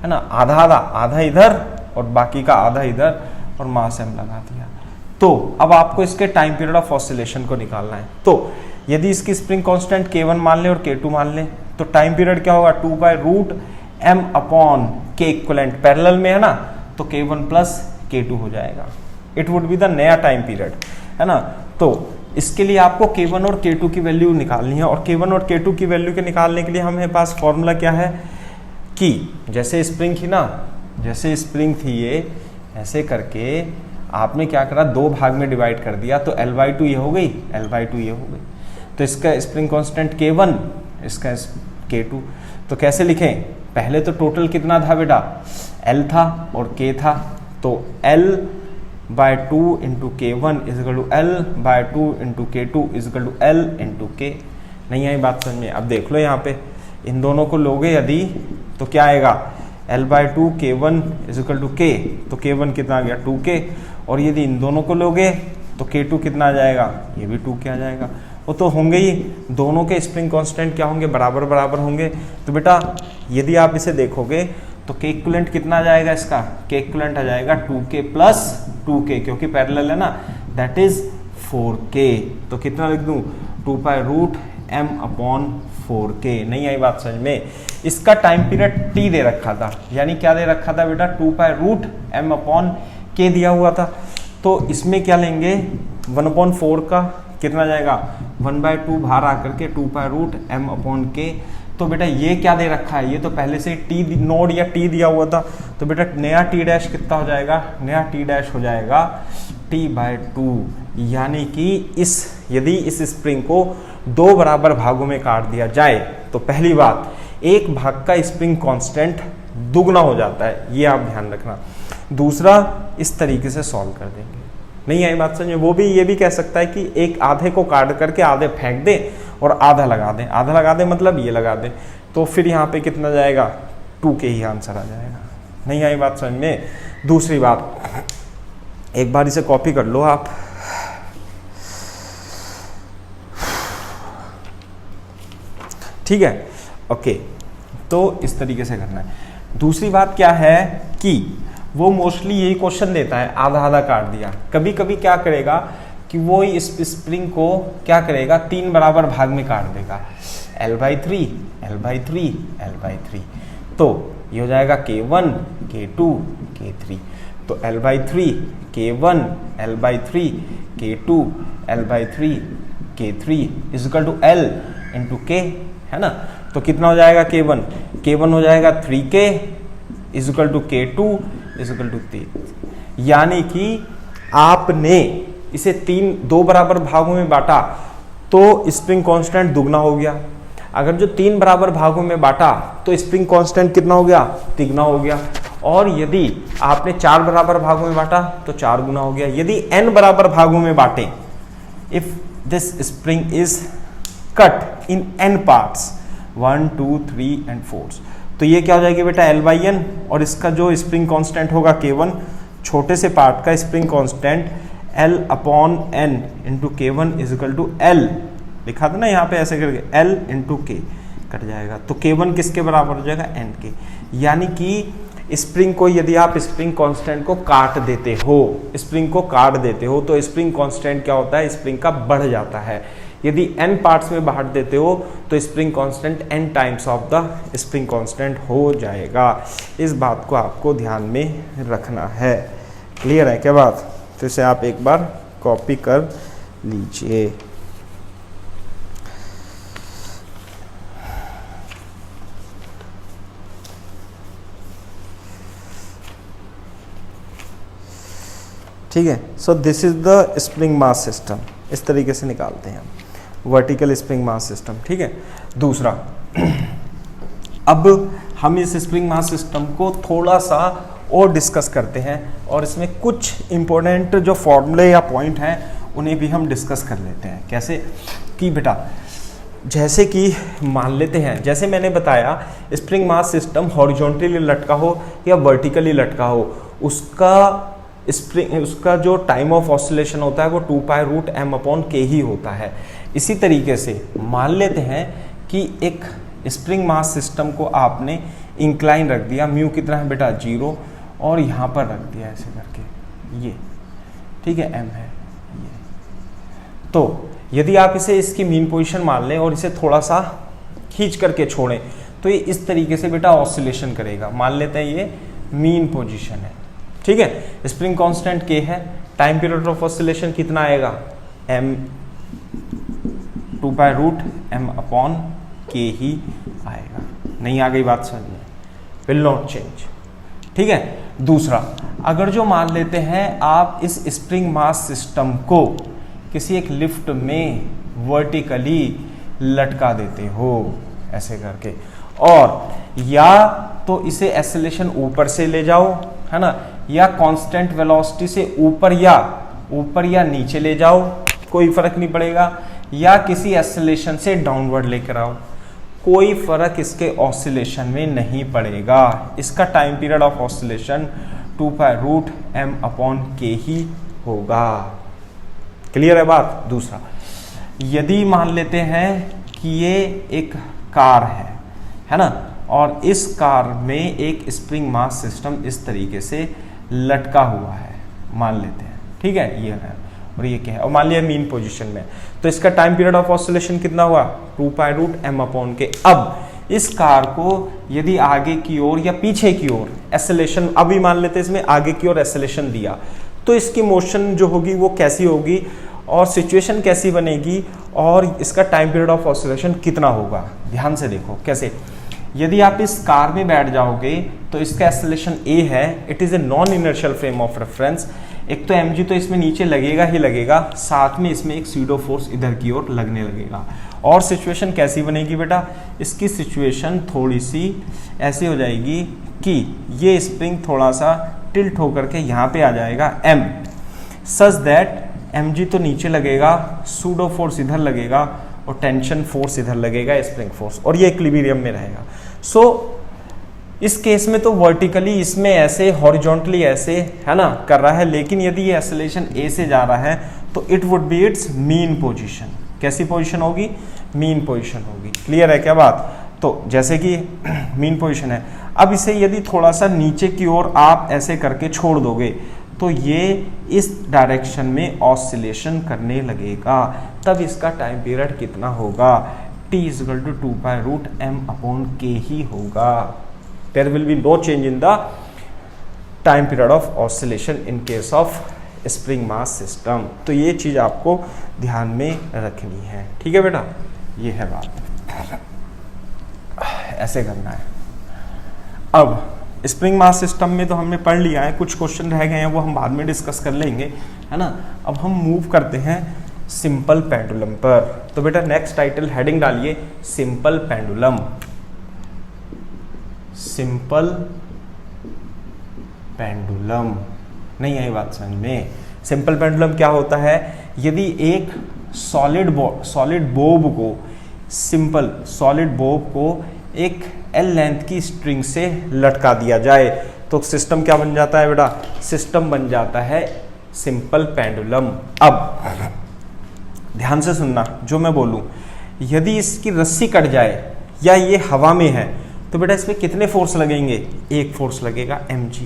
Speaker 1: है ना, आधा आधा, आधा इधर और बाकी का आधा इधर, और मास m लगा दिया। तो अब आपको इसके टाइम पीरियड ऑफ ऑसिलेशन को निकालना है। तो यदि इसकी स्प्रिंग कांस्टेंट k1 मान ले और k2 मान ले, तो टाइम पीरियड क्या होगा, 2/√m upon k equivalent, parallel में है ना, तो k1 प्लस k2 हो जाएगा। इट वुड बी द नया टाइम पीरियड, है ना। तो इसके लिए आपको k1 और k2 की वैल्यू निकालनी है, और k1 और k2 की वैल्यू के निकालने के लिए हमारे पास फॉर्मूला क्या है कि जैसे स्प्रिंग थी ना, जैसे स्प्रिंग थी ये, ऐसे करके आपने क्या करा, दो भाग में डिवाइड कर दिया, तो L/2 ये हो गई, L/2 ये हो गई। तो इसका स्प्रिंग कांस्टेंट k1, इसका k2। तो कैसे लिखें, पहले तो टोटल कितना था बेटा, L था और k था, तो L/2 into k1 is equal to L/2 into k2 is equal to L into k। नहीं आई बात समझ में? अब देख लो यहाँ पे, इन दोनों को लोगे यदि तो क्या आएगा, L/2 k1 is equal to k, तो k1 कितना आ गया, 2k, और यदि इन दोनों को लोगे तो k2 कितना आ जाएगा, ये भी 2k आ जाएगा। वो तो होंगे ही, दोनों के स्प्रिंग कांस्टेंट क्या होंगे, बराबर बराबर होंगे। तो बेटा यदि आप इसे देखोगे तो k इक्विवेलेंट कितना आ जाएगा, इसका k इक्विवेलेंट आ जाएगा 2k प्लस 2k, क्योंकि पैरेलल है ना, दैट इज 4k। तो कितना लिख दूं, 2/√m अपॉन 4k। नहीं आई बात समझ में? इसका टाइम पीरियड t दे रखा था, यानी क्या दे रखा था बेटा, 2/√m अपॉन k दिया हुआ था। तो इसमें क्या लेंगे, 1/4 का कितना जाएगा, 1/2 बाहर आकर के 2/√m अपॉन k। तो बेटा ये क्या दे रखा है, ये तो पहले से t नोड या t दिया हुआ था। तो बेटा नया t डैश कितना हो जाएगा, नया t डैश हो जाएगा t/2। यानी कि यदि इस स्प्रिंग को दो बराबर भागों में काट दिया जाए तो पहली बात, एक भाग का स्प्रिंग कांस्टेंट दुगना हो जाता है, ये आप ध्यान रखना। दूसरा, इस तरीके से सॉल्व कर देंगे। नहीं आई बात समझ में? वो भी ये भी कह सकता है कि एक आधे को काट करके आधे फेंक दे और आधा लगा दें, आधा लगा दें मतलब ये लगा दें, तो फिर यहाँ पे कितना जाएगा, 2k ही आंसर आ जाएगा। नहीं आई बात समझ में? दूसरी बात, एक बार इसे कॉपी कर लो आप, ठीक है, ओके। तो इस तरीके से करना है। दूसरी बात क्या है कि वो मोस्टली यही क्वेश्चन देता है, आधा आधा काट दिया। कभी कभी क्या करेगा कि वो इस स्प्रिंग को क्या करेगा, तीन बराबर भाग में काट देगा, L/3 L/3 L/3। तो ये हो जाएगा k1 k2 k3। तो L/3 k1 L/3 k2 L/3 k3 is equal to L into k, है ना। तो कितना हो जाएगा, k1 हो जाएगा 3k is equal to k2 is equal to 3। यानी कि आपने इसे दो बराबर भागों में बांटा तो स्प्रिंग कांस्टेंट दुगना हो गया। अगर जो तीन बराबर भागों में बांटा तो स्प्रिंग कांस्टेंट कितना हो गया, तिगुना हो गया। और यदि आपने चार बराबर भागों में बांटा तो 4 गुना हो गया। यदि n बराबर भागों में बांटे, if this spring is cut in n parts 1 2 3 and 4, तो ये क्या हो जाएगी बेटा, L/n, और इसका जो स्प्रिंग कांस्टेंट होगा k1, छोटे से पार्ट का spring constant L/n into k1 is equal to L, लिखा था ना यहाँ पे ऐसे करके, L इंटू k कट जाएगा। तो k1 किसके बराबर हो जाएगा, n के। यानी कि स्प्रिंग को यदि आप स्प्रिंग कांस्टेंट को काट देते हो, तो स्प्रिंग कांस्टेंट क्या होता है, स्प्रिंग का बढ़ जाता है। यदि n पार्ट्स में बांट देते हो तो spring constant n times of the spring constant हो जाएगा। इस बात को आपको ध्यान में रखना है। क्लियर है क्या बात? तो इसे आप एक बार कॉपी कर लीजिए। ठीक है, सो this is the spring mass system. इस तरीके से निकालते हैं वर्टिकल स्प्रिंग मास सिस्टम। ठीक है, दूसरा, अब हम इस स्प्रिंग मास सिस्टम को थोड़ा सा और डिस्कस करते हैं, और इसमें कुछ इंपॉर्टेंट जो फॉर्मूले या पॉइंट हैं उन्हें भी हम डिस्कस कर लेते हैं। कैसे कि बेटा, जैसे कि मान लेते हैं, जैसे मैंने बताया स्प्रिंग मास सिस्टम हॉरिजॉन्टली लटका हो या वर्टिकली लटका हो, उसका जो टाइम ऑफ ऑसिलेशन होता है वो 2π√m/k ही होता है। इसी तरीके से मान लेते हैं कि एक स्प्रिंग मास सिस्टम को आपने इंक्लाइन रख दिया, म्यू कितना है बेटा 0, और यहाँ पर रख दिया ऐसे करके ये, ठीक है, m है ये। तो यदि आप इसे इसकी मीन पोजीशन मान लें और इसे थोड़ा सा खींच करके छोड़ें तो ये इस तरीके से बेटा ऑसिलेशन करेगा। मान लेते हैं ये मीन पोजीशन है, ठीक है। स्प्रिंग कांस्टेंट k है, टाइम पीरियड ऑफ ऑसिलेशन कितना आएगा m 2π√m/k ही आएगा। नहीं आ गई बात समझ में? विल नॉट चेंज, ठीक है। दूसरा, अगर जो मान लेते हैं आप इस स्प्रिंग मास सिस्टम को किसी एक लिफ्ट में वर्टिकली लटका देते हो ऐसे करके, और या तो इसे एक्सेलरेशन ऊपर से ले जाओ, है ना, या कांस्टेंट वेलोसिटी से ऊपर या नीचे ले जाओ, कोई फर्क नहीं पड़ेगा, या किसी एक्सेलरेशन से डाउनवर्ड लेकर आओ, कोई फर्क इसके ऑसिलेशन में नहीं पड़ेगा। इसका time period of oscillation 2π√m/k ही होगा। क्लियर है बात? दूसरा, यदि मान लेते हैं कि ये एक कार है ना, और इस कार में एक स्प्रिंग मास सिस्टम इस तरीके से लटका हुआ है, मान लेते हैं, ठीक है, ये है और ये क्या है, और मान लिया मीन पोजीशन में, तो इसका टाइम पीरियड ऑफ ऑसिलेशन कितना हुआ 2π√m/k। अब इस कार को यदि आगे की ओर या पीछे की ओर एक्सेलरेशन, अभी मान लेते हैं इसमें आगे की ओर एक्सेलरेशन दिया, तो इसकी मोशन जो होगी वो कैसी होगी और सिचुएशन कैसी बनेगी, और इसका टाइम पीरियड ऑफ ऑसिलेशन कितना होगा। ध्यान से देखो कैसे, यदि आप इस कार में बैठ जाओगे तो इसका एक्सेलरेशन a है, it is a non inertial frame of reference. एक तो mg तो इसमें नीचे लगेगा ही लगेगा, साथ में इसमें एक स्यूडो फोर्स इधर की ओर लगने लगेगा, और सिचुएशन कैसी बनेगी बेटा, इसकी सिचुएशन थोड़ी सी ऐसी हो जाएगी कि ये स्प्रिंग थोड़ा सा टिल्ट होकर के यहाँ पे आ जाएगा m, सच दैट mg तो नीचे लगेगा, सूडो फोर्स इधर लगेगा और टेंशन फोर्स इधर लगेगा, स्प्रिंग फोर्स, और ये इक्विलिब्रियम में रहेगा। सो इस केस में तो वर्टिकली इसमें ऐसे, हॉरिजॉन्टली ऐसे, है ना, कर रहा है, लेकिन यदि ये एक्सेलरेशन a से जा रहा है तो it would be it's mean position. कैसी पोजीशन होगी? मीन पोजीशन होगी। क्लियर है क्या बात? तो जैसे कि मीन पोजीशन है, अब इसे यदि थोड़ा सा नीचे की ओर आप ऐसे करके छोड़ दोगे तो ये इस डायरेक्शन में ऑसिलेशन करने लगेगा, तब इसका टाइम पीरियड कितना होगा, t = 2π√m/k ही होगा। There will be no change in the time period of oscillation in case of spring mass system। तो ये चीज आपको ध्यान में रखनी है, ठीक है बेटा, ये है बात, ऐसे करना है। अब स्प्रिंग मास सिस्टम में तो हमने पढ़ लिया है, कुछ क्वेश्चन रह गए हैं वो हम बाद में डिस्कस कर लेंगे, है ना। अब हम मूव करते हैं सिंपल पेंडुलम पर। तो बेटा नेक्स्ट टाइटल हेडिंग डालिए सिंपल पेंडुलम। सिंपल पेंडुलम, नहीं आई बात समझ में? सिंपल पेंडुलम क्या होता है? यदि एक सॉलिड बोब को, सिंपल सॉलिड बोब को एक L लेंथ की स्ट्रिंग से लटका दिया जाए तो सिस्टम क्या बन जाता है बेटा? सिस्टम बन जाता है सिंपल पेंडुलम। अब ध्यान से सुनना जो मैं बोलूं, यदि इसकी रस्सी कट जाए या ये हवा में है तो बेटा इसमें कितने फोर्स लगेंगे? एक फोर्स लगेगा mg।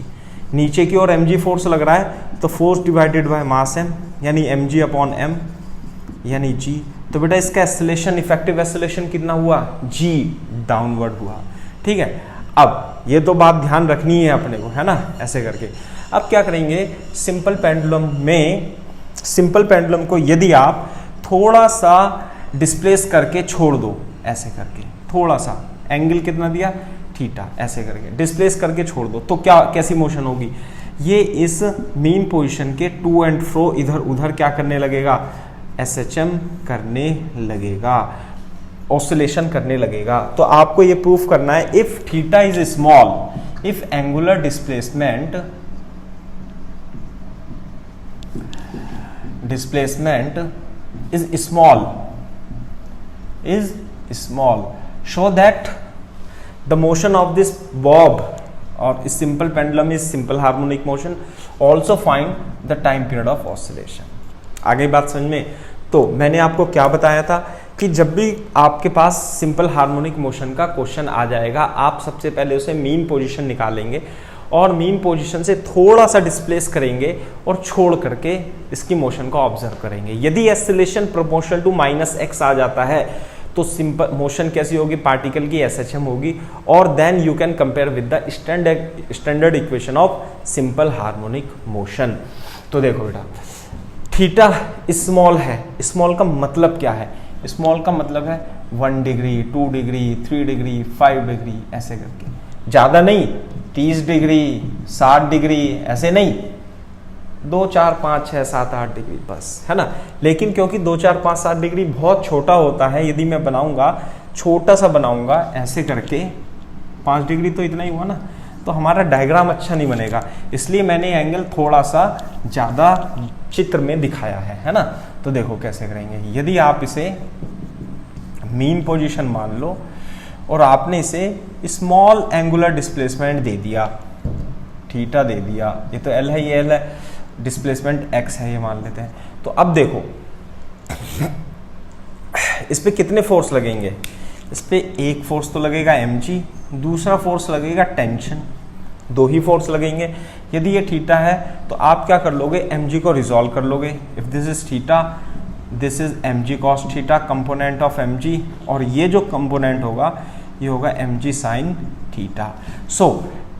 Speaker 1: नीचे की ओर mg फोर्स लग रहा है तो force divided by mass m, यानी mg/m यानी g। तो बेटा इसका एक्सेलरेशन, इफेक्टिव एक्सेलरेशन कितना हुआ? g डाउनवर्ड हुआ, ठीक है। अब ये तो बात ध्यान रखनी है अपने को, है ना, ऐसे करके। अब क्या करेंगे सिंपल पेंडुलम में, सिंपल पेंडुलम को यदि आप थोड़ा सा डिस्प्लेस करके छोड़ दो, ऐसे करके थोड़ा सा, एंगल कितना दिया? थीटा, ऐसे करके डिस्प्लेस करके छोड़ दो तो क्या, कैसी मोशन होगी? ये इस मीन पोजीशन के टू एंड फ्रो इधर उधर क्या करने लगेगा? SHM करने लगेगा, ऑसिलेशन करने लगेगा। तो आपको ये प्रूफ करना है, if theta is small, if angular displacement is small, show that the motion of this bob or simple pendulum is simple harmonic motion. Also find the time period of oscillation. आगे बात समझ में? तो मैंने आपको क्या बताया था कि जब भी आपके पास सिंपल हार्मोनिक मोशन का क्वेश्चन आ जाएगा, आप सबसे पहले उसे मीन पोजीशन निकालेंगे और मीन पोजीशन से थोड़ा सा डिस्प्लेस करेंगे और छोड़ करके इसकी मोशन को ऑब्जर्व करेंगे. यदि एसिलेशन प्रोपोर्शनल टू -x आ जाता है तो सिंपल मोशन कैसी होगी? पार्टिकल की SHM होगी. और then you can compare with the standard equation of simple harmonic motion. तो देखो बेटा, थीटा स्मॉल है. स्मॉल का मतलब क्या है? स्मॉल का मतलब है 1 डिग्री, 2 डिग्री, 3 डिग्री, 5 डिग्री, ऐसे करके. ज्यादा नहीं, 30 डिग्री, 60 डिग्री, ऐसे नहीं, 2, 4, 5, 6, 7, 8 डिग्री बस, है ना. लेकिन क्योंकि 2, 4, 5, 7 डिग्री बहुत छोटा होता है, यदि मैं बनाऊंगा, छोटा सा बनाऊंगा ऐसे करके, 5 डिग्री तो इतना ही हुआ ना, तो हमारा डायग्राम अच्छा नहीं बनेगा. इसलिए मैंने एंगल थोड़ा सा ज़्यादा चित्र में दिखाया है ना. तो देखो कैसे करेंगे. यदि आप इसे मीन पोजीशन मान लो और आपने इसे स्मॉल एंगुलर डिस्प्लेसमेंट दे दिया, थीटा दे दिया, ये तो एल है, ये एल है, डिस्प्लेसमेंट एक्स है, ये मान लेते हैं. तो अब देखो इस पे कितने फोर्स लगेंगे? इस पे एक फोर्स तो लगेगा mg, दूसरा फोर्स लगेगा टेंशन, 2 ही फोर्स लगेंगे. यदि ये थीटा है तो आप क्या कर लोगे? mg को रिजॉल्व कर लोगे. If this is theta, this is mg cos theta, component of mg, और ये जो कंपोनेंट होगा ये होगा mg sin theta. So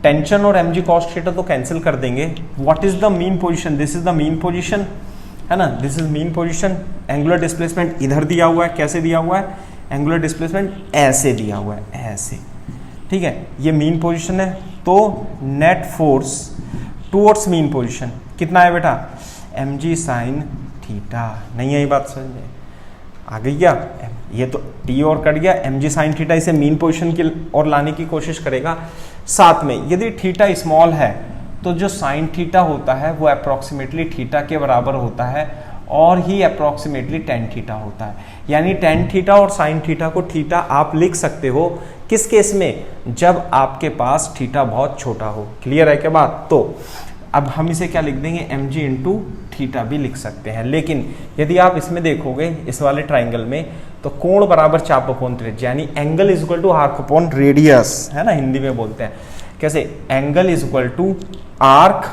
Speaker 1: tension और mg cos थीटा तो कैंसिल कर देंगे. What is the mean position? This is the mean position, है ना. This is mean position. Angular displacement इधर दिया हुआ है. कैसे दिया हुआ है? एंगुलर डिस्प्लेसमेंट ऐसे दिया हुआ है, ऐसे. ठीक है, ये मीन पोजीशन है. तो net force towards mean position कितना है बेटा? mg sin theta. नहीं आई बात समझ में? आ गई क्या? ये तो t और कट गया, mg sin थीटा इसे मीन पोजीशन की और लाने की कोशिश करेगा. साथ में यदि थीटा स्मॉल है तो जो साइन थीटा होता है वो अप्रोक्सीमेटली थीटा के बराबर होता है और ही अप्रोक्सीमेटली टेन थीटा होता है. यानी टेन थीटा और साइन थीटा को थीटा आप लिख सकते हो किस केस में? जब आपके पास थीटा बहुत छोटा हो. क्लियर है क्या बात? तो अब हम इसे क्या लिख देंगे? mg इंटू थीटा भी लिख सकते हैं. लेकिन यदि आप इसमें देखोगे, इस वाले ट्राइंगल में, तो कोण बराबर चाप अपॉन त्रिज्या, यानी angle is equal to arc upon radius, है ना, हिंदी में बोलते हैं. कैसे? Angle is equal to arc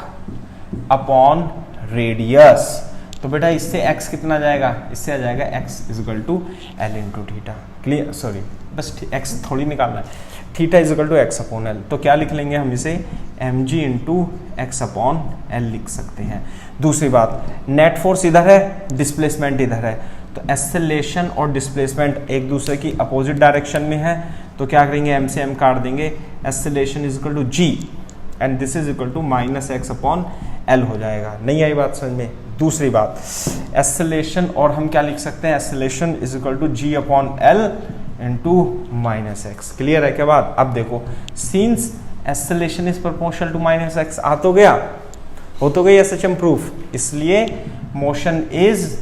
Speaker 1: upon radius. तो बेटा इससे x कितना जाएगा? इससे आ जाएगा x is equal to L into theta. Clear? Sorry, बस x थोड़ी निकालना है. Theta is equal to X upon L. तो क्या लिख लेंगे हम इसे? mg into X upon L लिख सकते हैं. दूसरी बात, नेट फोर्स इधर है, डिस्प्लेसमेंट इधर है, तो एक्सेलरेशन और डिस्प्लेसमेंट एक दूसरे की अपोजिट डायरेक्शन में है. तो क्या करेंगे? m से m काट देंगे. Acceleration is equal to g and this is equal to minus x upon L हो जाएगा. नहीं आई बात समझ में? दूसरी बात, एक्सेलरेशन और हम क्या लिख सकते हैं? Acceleration is equal to g upon l into minus x. Clear है क्या बात? अब देखो, since acceleration is proportional to minus x, आ तो गया, हो तो गई SHM प्रूफ, इसलिए मोशन इज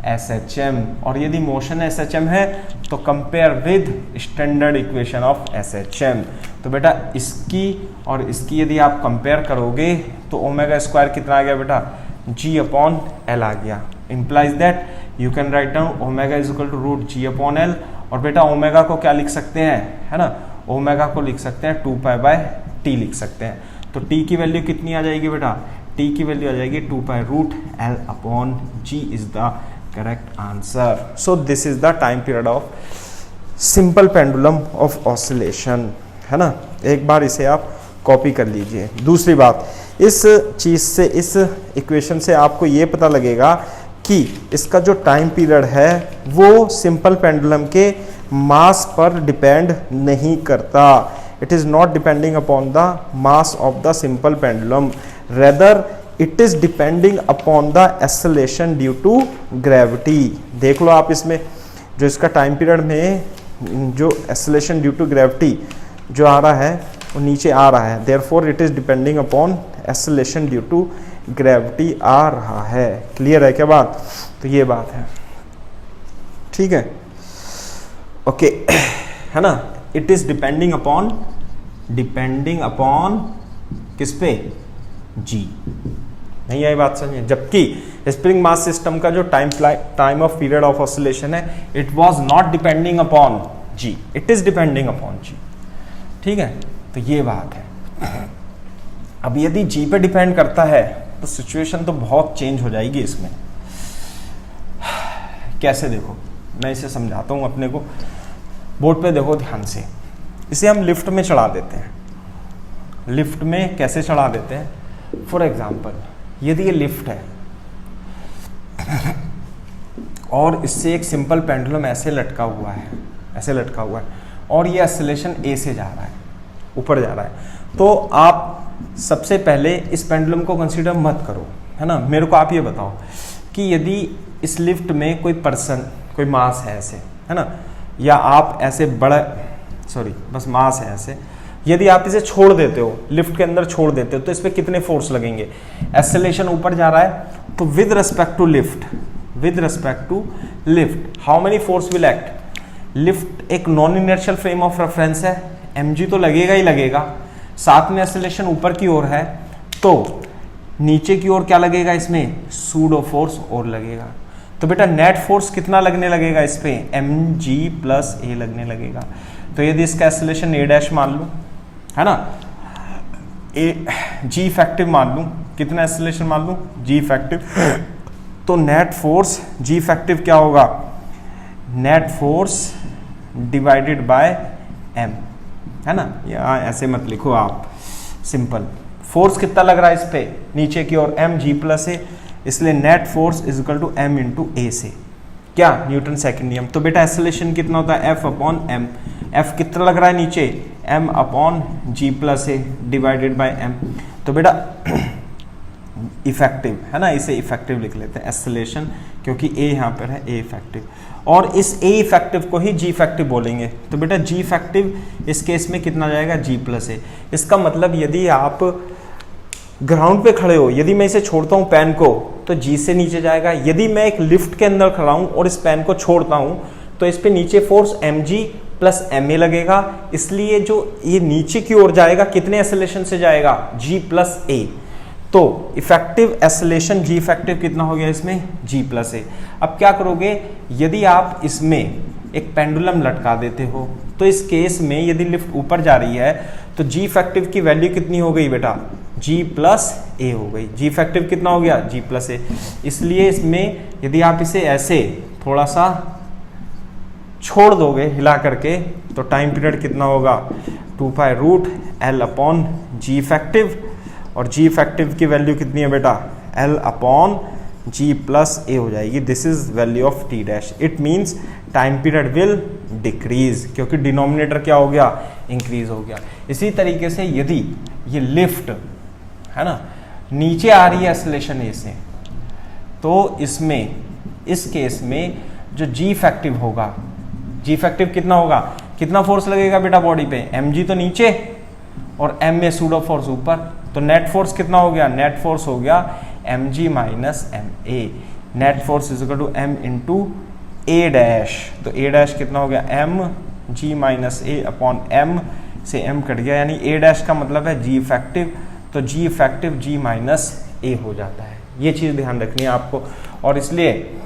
Speaker 1: SHM. और यदि मोशन SHM है तो compare with standard equation of SHM. तो बेटा इसकी और इसकी यदि आप कंपेयर करोगे तो ओमेगा स्क्वायर कितना आ गया बेटा? g अपॉन एल आ गया. Implies that you can write down omega is equal to root g upon L. और बेटा ओमेगा को क्या लिख सकते हैं? है ना, ओमेगा को लिख सकते हैं 2 पाई बाय t लिख सकते हैं. तो t की वैल्यू कितनी आ जाएगी बेटा? t की वैल्यू आ जाएगी 2 pi root L upon g is the correct answer. So this is the time period of simple pendulum of oscillation, है ना. एक बार इसे आप कॉपी कर लीजिए. दूसरी बात, इस चीज से, इस इक्वेशन से आपको ये पता लगेगा कि इसका जो टाइम पीरियड है वो सिंपल पेंडुलम के मास पर डिपेंड नहीं करता. It is not depending upon the mass of the simple pendulum, rather it is depending upon the acceleration due to gravity. देख लो आप इसमें जो इसका टाइम पीरियड में जो एक्सेलरेशन ड्यू टू ग्रेविटी जो आ रहा है और नीचे आ रहा है, therefore it is depending upon acceleration due to gravity आ रहा है। क्लियर है क्या बात? तो ये बात है, ठीक है, ओके है ना। इट इज डिपेंडिंग अपॉन किस पे? जी। नहीं आई बात समझ? जबकि स्प्रिंग मास सिस्टम का जो time of period of oscillation है, it was not depending upon g, it is depending upon g. ठीक है, तो ये बात है। अब यदि जी पे डिपेंड करता है तो सिचुएशन तो बहुत चेंज हो जाएगी इसमें। कैसे? देखो मैं इसे समझाता हूं अपने को, बोर्ड पे देखो ध्यान से। इसे हम लिफ्ट में चढ़ा देते हैं। लिफ्ट में कैसे चढ़ा देते हैं? फॉर एग्जाम्पल, यदि ये लिफ्ट है और इससे एक सिंपल पेंडुलम ऐसे लटका हुआ है, और ये एक्सेलरेशन ए से जा रहा है, ऊपर जा रहा है, तो आप सबसे पहले इस पेंडुलम को कंसीडर मत करो, है ना। मेरे को आप ये बताओ कि यदि इस लिफ्ट में कोई पर्सन, कोई मास है ऐसे, है ना, या आप ऐसे बस मास है ऐसे, यदि आप इसे छोड़ देते हो, लिफ्ट के अंदर छोड़ देते हो, तो इस पर कितने फोर्स लगेंगे? एक्सेलरेशन ऊपर जा रहा है, तो with respect to lift how many force will act? Lift एक non inertial frame of reference है, mg तो लगेगा ही लगेगा, साथ में एक्सेलरेशन ऊपर की ओर है, तो नीचे की ओर क्या लगेगा? इसमें सूडो फोर्स और लगेगा। तो बेटा नेट फोर्स कितना लगने लगेगा इस पे? mg प्लस a लगने लगेगा। तो यदि इसका एक्सेलरेशन a डैश मान लूं, है ना, g इफेक्टिव मान लूं, कितना एक्सेलरेशन मान लूं? g इफेक्टिव, तो नेट फोर्स g इफेक्टिव क्या होगा? Net force divided by m, है ना। या ऐसे मत लिखो आप, सिंपल। फोर्स कितना लग रहा है इस पे? नीचे की ओर mg प्लस a, इसलिए net force is equal to m into a से क्या? न्यूटन सेकंड नियम। तो बेटा एक्सेलरेशन कितना होता है? f upon m। f कितना लग रहा है नीचे? m upon g plus a divided by m। तो बेटा इफेक्टिव, है ना, इसे इफेक्टिव लिख लेते हैं एक्सेलरेशन, क्योंकि a यहाँ पर है, a इफेक्टिव, और इस a इफेक्टिव को ही g इफेक्टिव बोलेंगे। तो बेटा g इफेक्टिव इस केस में कितना जाएगा? g plus a। इसका मतलब यदि आप ग्राउंड पे खड़े हो, यदि मैं इसे छोड़ता हूं पेन को, तो जी से नीचे जाएगा। यदि मैं एक लिफ्ट के अंदर खड़ा हूं और इस पेन को छोड़ता हूं, तो इस पे नीचे फोर्स mg प्लस ma लगेगा, इसलिए जो ये नीचे की ओर जाएगा कितने एक्सेलरेशन से जाएगा? g plus a। तो इफेक्टिव एक्सेलरेशन g इफेक्टिव कितना हो गया इसमें? g plus a। अब क्या करोगे? यदि आप इसमें एक पेंडुलम लटका देते हो, तो इस केस में यदि लिफ्ट ऊपर जा रही है, तो g इफेक्टिव की वैल्यू कितनी हो गई बेटा? g प्लस a हो गई। g इफेक्टिव कितना हो गया? g plus a। इसलिए इसमें यदि आप इसे ऐसे थोड़ा सा छोड़ दोगे हिला करके, तो टाइम पीरियड कितना होगा? 2 pi root l upon g effective, और g इफेक्टिव की वैल्यू कितनी है बेटा? l upon g plus a हो जाएगी। This is value of t dash. It means time period will decrease, क्योंकि डिनोमिनेटर क्या हो गया? इंक्रीज हो गया। इसी तरीके से यदि ये लिफ्ट, है ना, नीचे आ रही है एक्सेलरेशन a से, तो इसमें, इस केस में जो g इफेक्टिव होगा, g इफेक्टिव कितना होगा? कितना फोर्स लगेगा बेटा बॉडी पे? mg तो नीचे और m में सूडो फोर्स ऊपर, तो नेट फोर्स कितना हो गया? नेट फोर्स हो गया mg minus ma। Net force is equal to m into a dash. तो a डैश कितना हो गया? mg minus a upon m से m कट गया, यानी a डैश का मतलब है g इफेक्टिव, तो g effective g minus a हो जाता है। ये चीज़ ध्यान रखनी है आपको, और इसलिए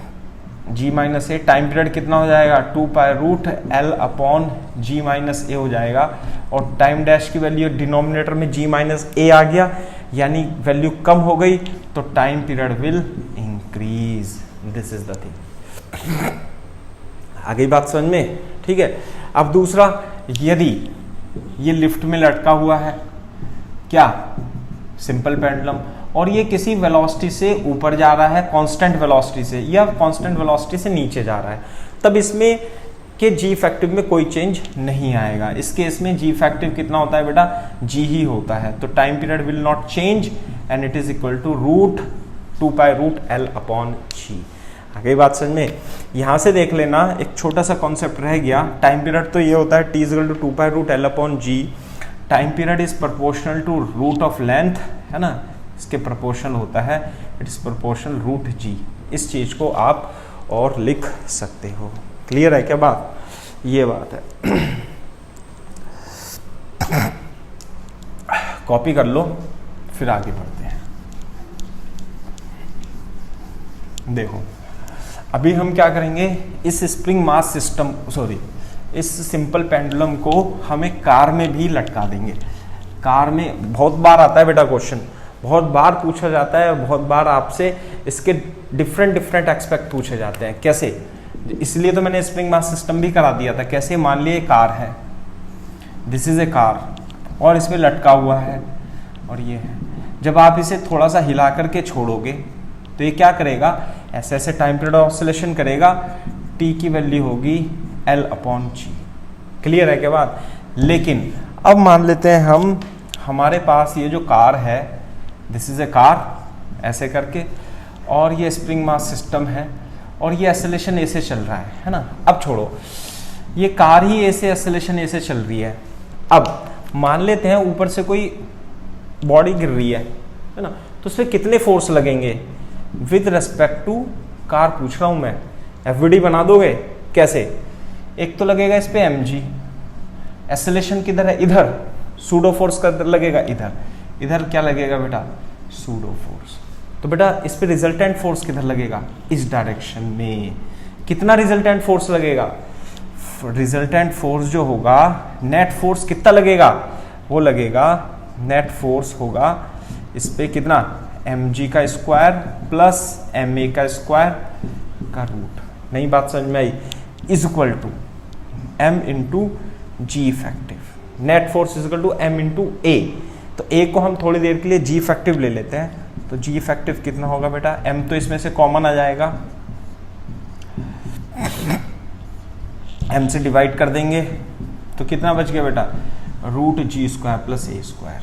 Speaker 1: g minus a time period कितना हो जाएगा? 2 pi root l upon g minus a हो जाएगा, और टाइम डैश की वैल्यू डिनोमिनेटर में g माइनस a आ गया, यानी वैल्यू कम हो गई, तो time period will increase. This is the thing. आ गई बात समझ में? ठीक है। अब दूसरा, यदि ये लिफ्ट में लटका हुआ है, क्या? सिंपल पेंडुलम, और ये किसी वेलोसिटी से ऊपर जा रहा है, कांस्टेंट वेलोसिटी से, या कांस्टेंट वेलोसिटी से नीचे जा रहा है, तब इसमें के जी इफेक्टिव में कोई चेंज नहीं आएगा। इस केस में जी इफेक्टिव कितना होता है बेटा? जी ही होता है। तो time period will not change and it is equal to root 2 pi root L upon g. आगे बात समझ में? यहाँ से देख लेना, एक छोटा सा कॉन्सेप्ट रह गया। टाइम पीरियड तो ये होता है T is equal to 2 pi root L upon G. Time period is proportional to root of length, है ना, इसके प्रोपोर्शनल होता है, it is proportional root G. इस चीज को आप और लिख सकते हो। क्लियर है क्या बात? ये बात है। कॉपी कर लो, फिर आगे बढ़ते हैं। देखो अभी हम क्या करेंगे, इस स्प्रिंग मास सिस्टम, सॉरी, इस सिंपल पेंडुलम को हम एक कार में भी लटका देंगे। कार में बहुत बार आता है बेटा क्वेश्चन, बहुत बार पूछा जाता है, बहुत बार आपसे इसके डिफरेंट एस्पेक्ट पूछे जाते हैं। कैसे? इसलिए तो मैंने स्प्रिंग मास सिस्टम भी करा दिया था। कैसे? मान लिए कार है, दिस इज ए कार, और इसमें लटका हुआ है, और ये है। जब आप इसे थोड़ा सा हिला करके छोड़ोगे तो ये क्या करेगा, ऐसे ऐसे टाइम पीरियड ऑसिलेशन करेगा, टी की वैल्यू होगी L/G। क्लियर है क्या बात? लेकिन अब मान लेते हैं हम, हमारे पास ये जो कार है, दिस इज ए कार, ऐसे करके, और ये स्प्रिंग मास सिस्टम है, और ये एसिलेशन ऐसे चल रहा है ना। अब छोड़ो, ये कार ही ऐसे एसिलेशन ऐसे चल रही है। अब मान लेते हैं ऊपर से कोई बॉडी गिर रही है ना, तो उसमें कितने फोर्स लगेंगे विद रिस्पेक्ट टू कार, पूछ रहा हूं मैं। एफवीडी बना दोगे? कैसे? एक तो लगेगा इस पे mg, एसिलेशन किधर है, इधर, सूडो फोर्स का लगेगा इधर, इधर क्या लगेगा बेटा, सूडो फोर्स। तो बेटा इस पे रिजल्टेंट फोर्स किधर लगेगा, इस डायरेक्शन में। कितना रिजल्टेंट फोर्स लगेगा? रिजल्टेंट फोर्स जो होगा, नेट फोर्स कितना लगेगा, वो लगेगा, नेट फोर्स होगा इस पे कितना, mg का स्क्वायर प्लस ma का स्क्वायर का रूट। नई बात समझ में आई? Is equal to m into ji effective. Net force is equal to m into a। तो a को हम थोड़ी देर के लिए g इफेक्टिव ले लेते हैं। तो g इफेक्टिव कितना होगा बेटा, m तो इसमें से कॉमन आ जाएगा, m से डिवाइड कर देंगे तो कितना बच गया बेटा, root ji square plus a square.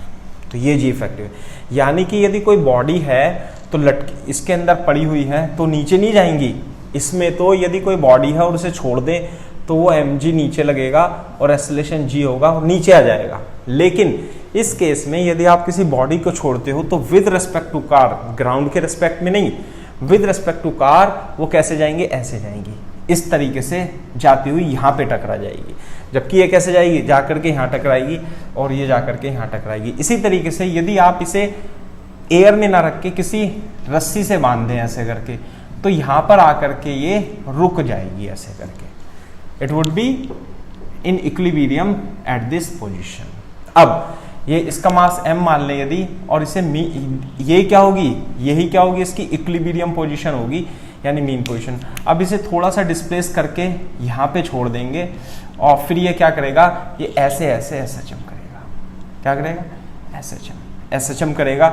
Speaker 1: तो ये जी इफेक्टिव है। यानी कि यदि कोई बॉडी है तो लटकी इसके अंदर पड़ी हुई है तो नीचे नहीं जाएंगी। इसमें तो यदि कोई बॉडी है और उसे छोड़ दे तो वो mg नीचे लगेगा और एसिलेशन g होगा और नीचे आ जाएगा। लेकिन इस केस में यदि आप किसी बॉडी को छोड़ते हो तो with respect to car, ground के रिस्पेक्ट में नहीं, विद रिस्पेक्ट टू कार वो कैसे जाएंगे, ऐसे जाएंगी, इस तरीके से जाती हुई यहाँ पे टकरा जाएगी। जबकि ये कैसे जाएगी, जाकर के यहाँ टकराएगी और ये जाकर के यहाँ टकराएगी। इसी तरीके से यदि आप इसे एयर में ना रख के किसी रस्सी से बांध दें ऐसे करके, तो यहाँ पर आकर के ये रुक जाएगी ऐसे करके। It would be in equilibrium at this position. अब ये इसका मास m मान लें यदि, और इसे ये क्या होगी, यही क्या होगी, इसकी इक्विलिब्रियम पोजीशन होगी, यानी मीन पोजीशन। अब इसे थोड़ा सा डिस्प्लेस करके यहाँ पे छोड़ देंगे और फिर ये क्या करेगा, ये ऐसे ऐसे SHM करेगा। क्या करेगा, SHM करेगा।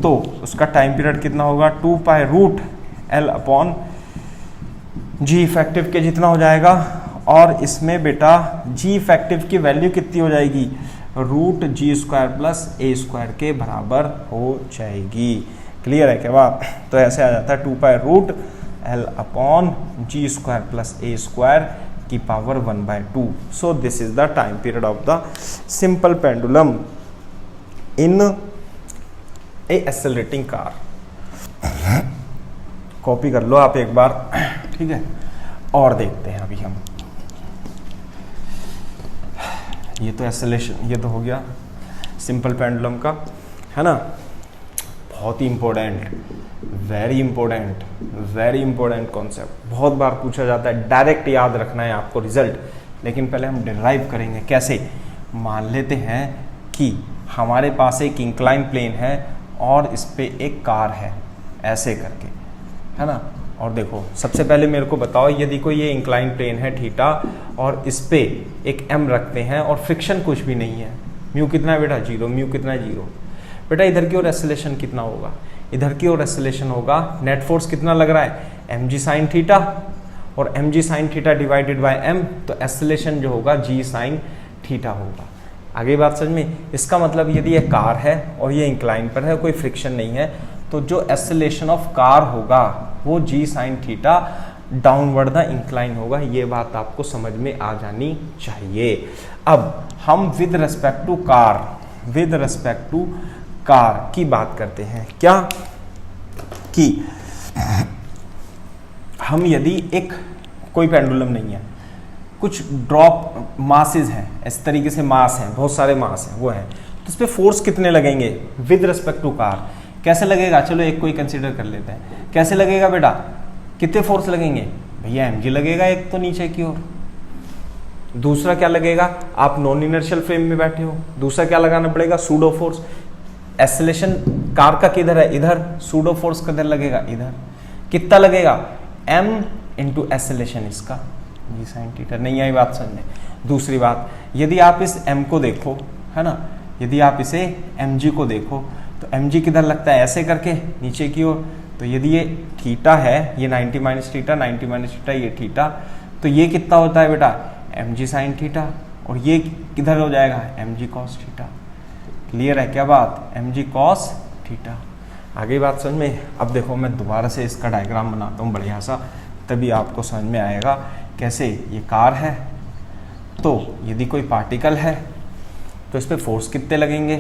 Speaker 1: तो उसका टाइम पीरियड कितना होगा, 2 पाई रूट L/G इफेक्टिव के जितना हो जाएगा। और इसमें बेटा G इफेक्टिव की वैल्यू कितनी हो जाएगी, root ji square plus a square के बराबर हो जाएगी। क्लियर है क्या बात? तो ऐसे आ जाता है 2 pi root L/G square plus a square की power 1/2। So this is the time period of the simple pendulum in a accelerating car. Copy कर लो आप एक बार, ठीक है। और देखते हैं अभी हम, ये तो एक्सेलरेशन, ये तो हो गया सिंपल पेंडुलम का, है ना। बहुत ही इंपॉर्टेंट, वेरी इंपॉर्टेंट कॉन्सेप्ट, बहुत बार पूछा जाता है। डायरेक्ट याद रखना है आपको रिजल्ट, लेकिन पहले हम डिराइव करेंगे। कैसे? मान लेते हैं कि हमारे पास एक इंक्लाइन प्लेन है और इस पे एक कार है, ऐसे करके, है ना। और देखो सबसे पहले मेरे को बताओ, यदि कोई ये इंक्लाइन प्लेन है थीटा और इस पे एक m रखते हैं और फ्रिक्शन कुछ भी नहीं है, म्यू कितना है बेटा, 0, म्यू कितना है, 0। बेटा इधर की ओर एक्सेलरेशन कितना होगा, इधर की ओर एक्सेलरेशन होगा, नेट फोर्स कितना लग रहा है, mg साइन थीटा, और mg sine theta divided by m, तो एक्सेलरेशन जो होगा g साइन थीटा होगा। आगे बात समझ में? इसका मतलब यदि ये कार है और ये इंक्लाइन पर है, कोई फ्रिक्शन नहीं है, तो जो एक्सेलरेशन ऑफ कार होगा वो g sine theta downward the incline होगा। ये बात आपको समझ में आ जानी चाहिए। अब हम with respect to car with respect to car की बात करते हैं। क्या कि हम यदि एक कोई पेंडुलम नहीं है, कुछ ड्रॉप मासेस हैं, इस तरीके से मास हैं, बहुत सारे मास हैं वो हैं, तो इस पर फोर्स कितने लगेंगे विद रिस्पेक्ट टू कार? कैसे लगेगा? चलो एक को ही कंसीडर कर लेते हैं। कैसे लगेगा बेटा? कितने फोर्स लगेंगे भैया? mg लगेगा एक तो नीचे की ओर, दूसरा क्या लगेगा? आप नॉन इनर्शियल फ्रेम में बैठे हो, दूसरा क्या लगाना पड़ेगा? Pseudo force. एक्सेलेरेशन कार का किधर है? इधर। सूडो फोर्स किधर लगेगा? इधर। कितना लगेगा? m इंटू एक्सेलेरेशन इसका जी साइन थीटा। नहीं आई बात समझ में? दूसरी बात, यदि आप इस m को देखो, है ना, यदि आप इसे mg को देखो तो mg किधर लगता है? ऐसे करके नीचे की ओर। तो यदि ये थीटा है, ये 90 माइनस थीटा, 90 माइनस थीटा, ये थीटा, तो ये कितना होता है बेटा? mg sine theta. और ये किधर हो जाएगा? mg cos theta. क्लियर है क्या बात? mg cos theta. आगे बात समझ में? अब देखो मैं दोबारा से इसका डायग्राम बनाता हूँ बढ़िया सा, तभी आपको समझ में आएगा कैसे। ये कार है, तो यदि कोई पार्टिकल है तो इस पर फोर्स कितने लगेंगे?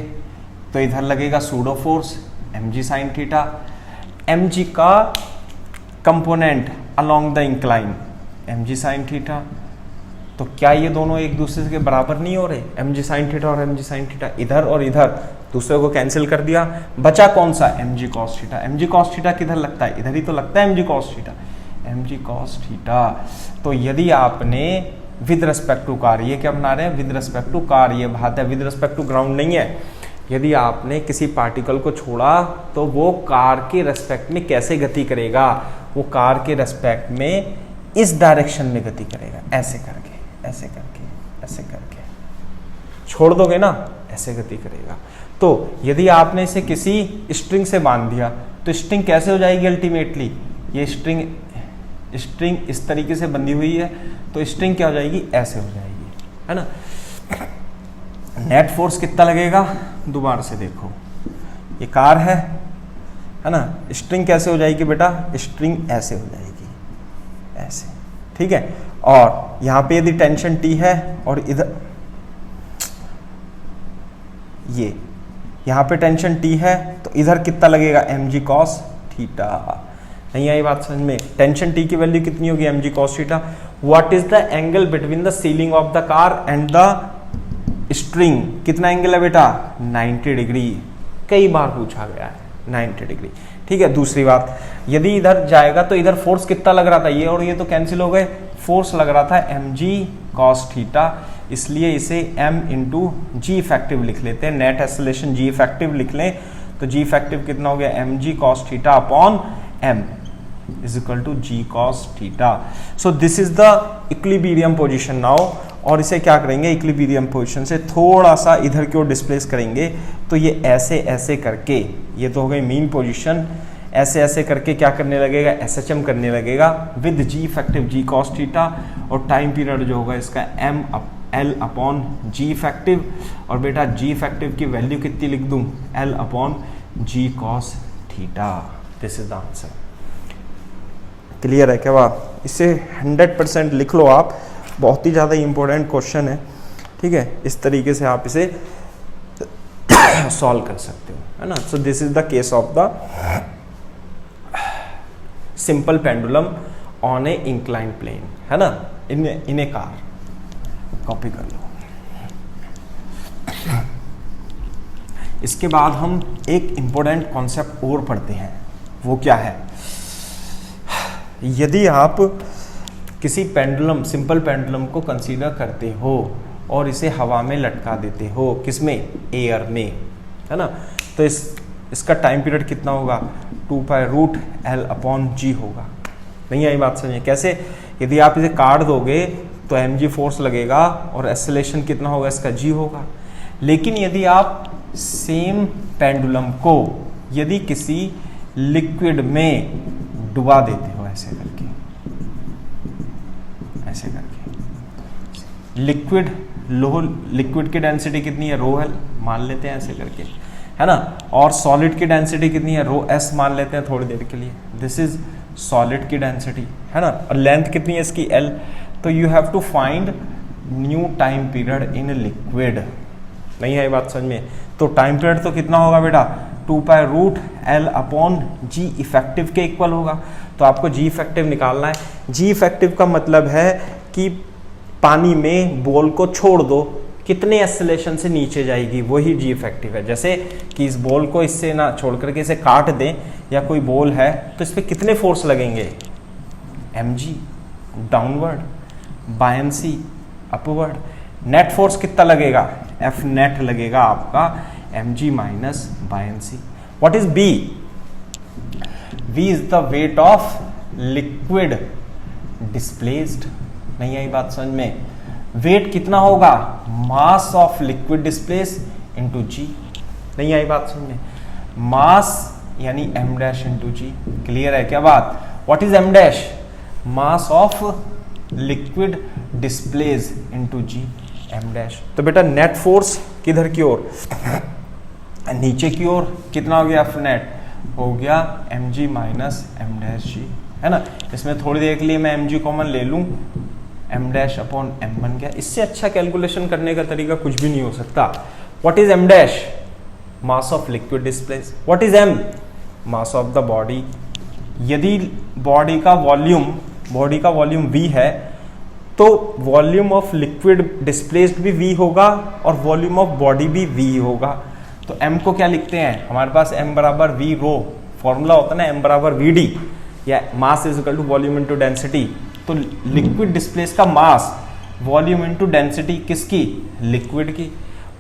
Speaker 1: तो इधर लगेगा pseudo force mg sine theta. mg का component along the incline mg sine theta. तो क्या ये दोनों एक दूसरे के बराबर नहीं हो रहे? mg साइन थीटा और mg साइन थीटा, इधर और इधर दूसरे को कैंसिल कर दिया, बचा कौन सा? mg cos theta. mg cos theta किधर लगता है? इधर ही तो लगता है mg cos theta. mg cos theta. तो यदि आपने विद रिस्पेक्ट टू कार, ये क्या बना रहे हैं? विद रिस्पेक्ट टू कार, ये बात है, विद रिस्पेक्ट टू ग्राउंड नहीं है। यदि आपने किसी पार्टिकल को छोड़ा तो वो कार के रेस्पेक्ट में कैसे गति करेगा? वो कार के रेस्पेक्ट में इस डायरेक्शन में गति करेगा, ऐसे करके, ऐसे करके, ऐसे करके। छोड़ दोगे ना, ऐसे गति करेगा। तो यदि आपने इसे किसी स्ट्रिंग से बांध दिया तो स्ट्रिंग कैसे हो जाएगी अल्टीमेटली? ये स्ट्रिंग इस तरीके से बंधी हुई है, तो स्ट्रिंग क्या हो जाएगी? ऐसे हो जाएगी, है ना। नेट फोर्स कितना लगेगा? दोबारा से देखो, ये कार है ना, स्ट्रिंग कैसे हो जाएगी बेटा? स्ट्रिंग ऐसे हो जाएगी, ऐसे, ठीक है। और यहां पे यदि टेंशन T है और इधर ये यहां पे टेंशन T है, तो इधर कितना लगेगा? mg cos theta. नहीं आई बात समझ में? टेंशन T की वैल्यू कितनी होगी? mg cos theta. What is the angle between the ceiling of the car and the string? कितना एंगल है बेटा? 90 डिग्री। कई बार पूछा गया है, 90 डिग्री, ठीक है। दूसरी बात, यदि इधर जाएगा तो इधर फोर्स कितना लग रहा था? ये और ये तो कैंसिल हो गए, फोर्स लग रहा था mg cos थीटा, इसलिए इसे m इंटू जी इफेक्टिव लिख लेते हैं। नेट एक्सेलरेशन जी इफेक्टिव लिख लें तो जी इफेक्टिव कितना हो गया? mg cos theta upon m is equal to g cos theta. So this is the equilibrium position now. और इसे क्या करेंगे? इक्विलिब्रियम पोजीशन से थोड़ा सा इधर की ओर डिस्प्लेस करेंगे, तो ये ऐसे ऐसे करके, ये तो हो गई मीन पोजीशन, ऐसे ऐसे करके क्या करने लगेगा? SHM करने लगेगा with G effective g cos theta. और टाइम पीरियड जो होगा इसका L अपॉन जी इफेक्टिव। और बेटा जी इफेक्टिव की वैल्यू कितनी लिख दूं? L upon G cos theta. This is the answer. Clear है क्या बात? इसे 100% लिख लो आप, बहुत ही ज़्यादा इंपॉर्टेंट क्वेश्चन है, ठीक है। इस तरीके से आप इसे सॉल्व कर सकते हो, है ना। So this is the case of the simple pendulum on a inclined plane, है ना, इन ए कार। कॉपी कर लो। इसके बाद हम एक इंपॉर्टेंट कॉन्सेप्ट और पढ़ते हैं, वो क्या है? यदि आप किसी पेंडुलम, सिंपल पेंडुलम को कंसीडर करते हो और इसे हवा में लटका देते हो, किसमें? एयर में, है ना, तो इसका टाइम पीरियड कितना होगा? 2π√L अपॉन जी होगा। नहीं आई बात समझिए कैसे? यदि आप इसे काट दोगे तो mg फोर्स लगेगा और एक्सेलरेशन कितना होगा? इसका g होगा। लेकिन यदि आप सेम पेंडुलम को यदि किसी लिक्विड में डुबा देते हो, ऐसे करके, ऐसे करके, लिक्विड की डेंसिटी कितनी है? ρL मान लेते हैं ऐसे करके, है ना। और सॉलिड की डेंसिटी कितनी है? ρS मान लेते हैं थोड़ी देर के लिए। दिस इज सॉलिड की डेंसिटी, है ना। और लेंथ कितनी है इसकी? L। तो you have to find new time period in liquid, नहीं है बात समझ में? तो टाइम पीरियड तो कितना होगा बेटा, 2 पाई रूट एल अपॉन जी इफेक्टिव के इक्वल होगा। तो आपको जी इफेक्टिव निकालना है। जी इफेक्टिव का मतलब है कि पानी में बॉल को छोड़ दो, कितने एक्सेलेरेशन से नीचे जाएगी, वही जी इफेक्टिव है। जैसे कि इस बॉल को इससे ना छोड़ करके इसे काट दें, या कोई बॉल है तो इस पर कितने फोर्स लगेंगे, mg downward, buoyancy upward. Net force कितना लगेगा, F नेट लगेगा आपका mg minus buoyancy. What is B? V is the weight of liquid displaced. नहीं आई बात समझ में? वेट कितना होगा, mass of liquid displace into g. नहीं आई बात समझ में? मास यानी m dash into g. Clear है क्या बात? What is m dash? Mass of liquid displace into g, m dash. तो बेटा नेट फोर्स किधर की ओर, नीचे की ओर, कितना हो गया F नेट, हो गया mg माइनस m डैश जी, है ना। इसमें थोड़ी देर के लिए मैं mg कॉमन ले लूं, m डैश अपॉन m बन गया। इससे अच्छा कैलकुलेशन करने का तरीका कुछ भी नहीं हो सकता। What is m dash? Mass of liquid displace. What is m? Mass of the body. यदि बॉडी का वॉल्यूम v है तो वॉल्यूम ऑफ लिक्विड डिस्प्लेस्ड भी v होगा और वॉल्यूम ऑफ बॉडी भी v होगा। तो m को क्या लिखते हैं, हमारे पास m बराबर v रो, फॉर्मूला होता है ना m बराबर vd, या mass is equal to volume into density. तो लिक्विड डिस्प्लेस का मास वॉल्यूम इनटू डेंसिटी किसकी, लिक्विड की।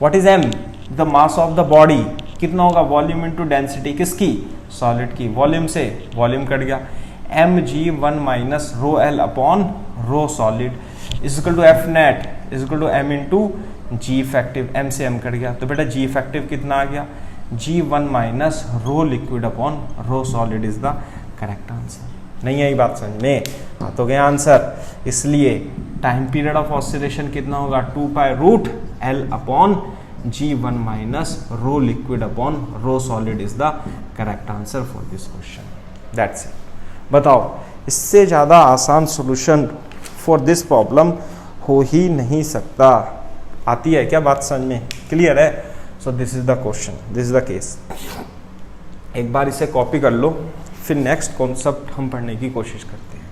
Speaker 1: What is m? The mass of the body, कितना होगा, वॉल्यूम इनटू डेंसिटी किसकी, सॉलिड की। वॉल्यूम से वॉल्यूम कट गया, mg1 minus rho L upon rho solid is equal to F net is equal to m into ji effective. m से m कट गया, तो बेटा जी इफेक्टिव कितना आ गया, g1 minus rho liquid upon rho solid is the correct answer. नहीं आई बात समझ में? हाँ तो गया आंसर। इसलिए टाइम पीरियड ऑफ ऑसिलेशन कितना होगा, 2 pi root L upon g1 minus rho liquid upon rho solid is the correct answer for this question. That's it. बताओ, इससे ज़्यादा आसान सॉल्यूशन फॉर दिस प्रॉब्लम हो ही नहीं सकता। आती है क्या बात समझ में? क्लियर है? सो this is the question, this is the case. एक बार इसे कॉपी कर लो, फिर नेक्स्ट कॉन्सेप्ट हम पढ़ने की कोशिश करते हैं।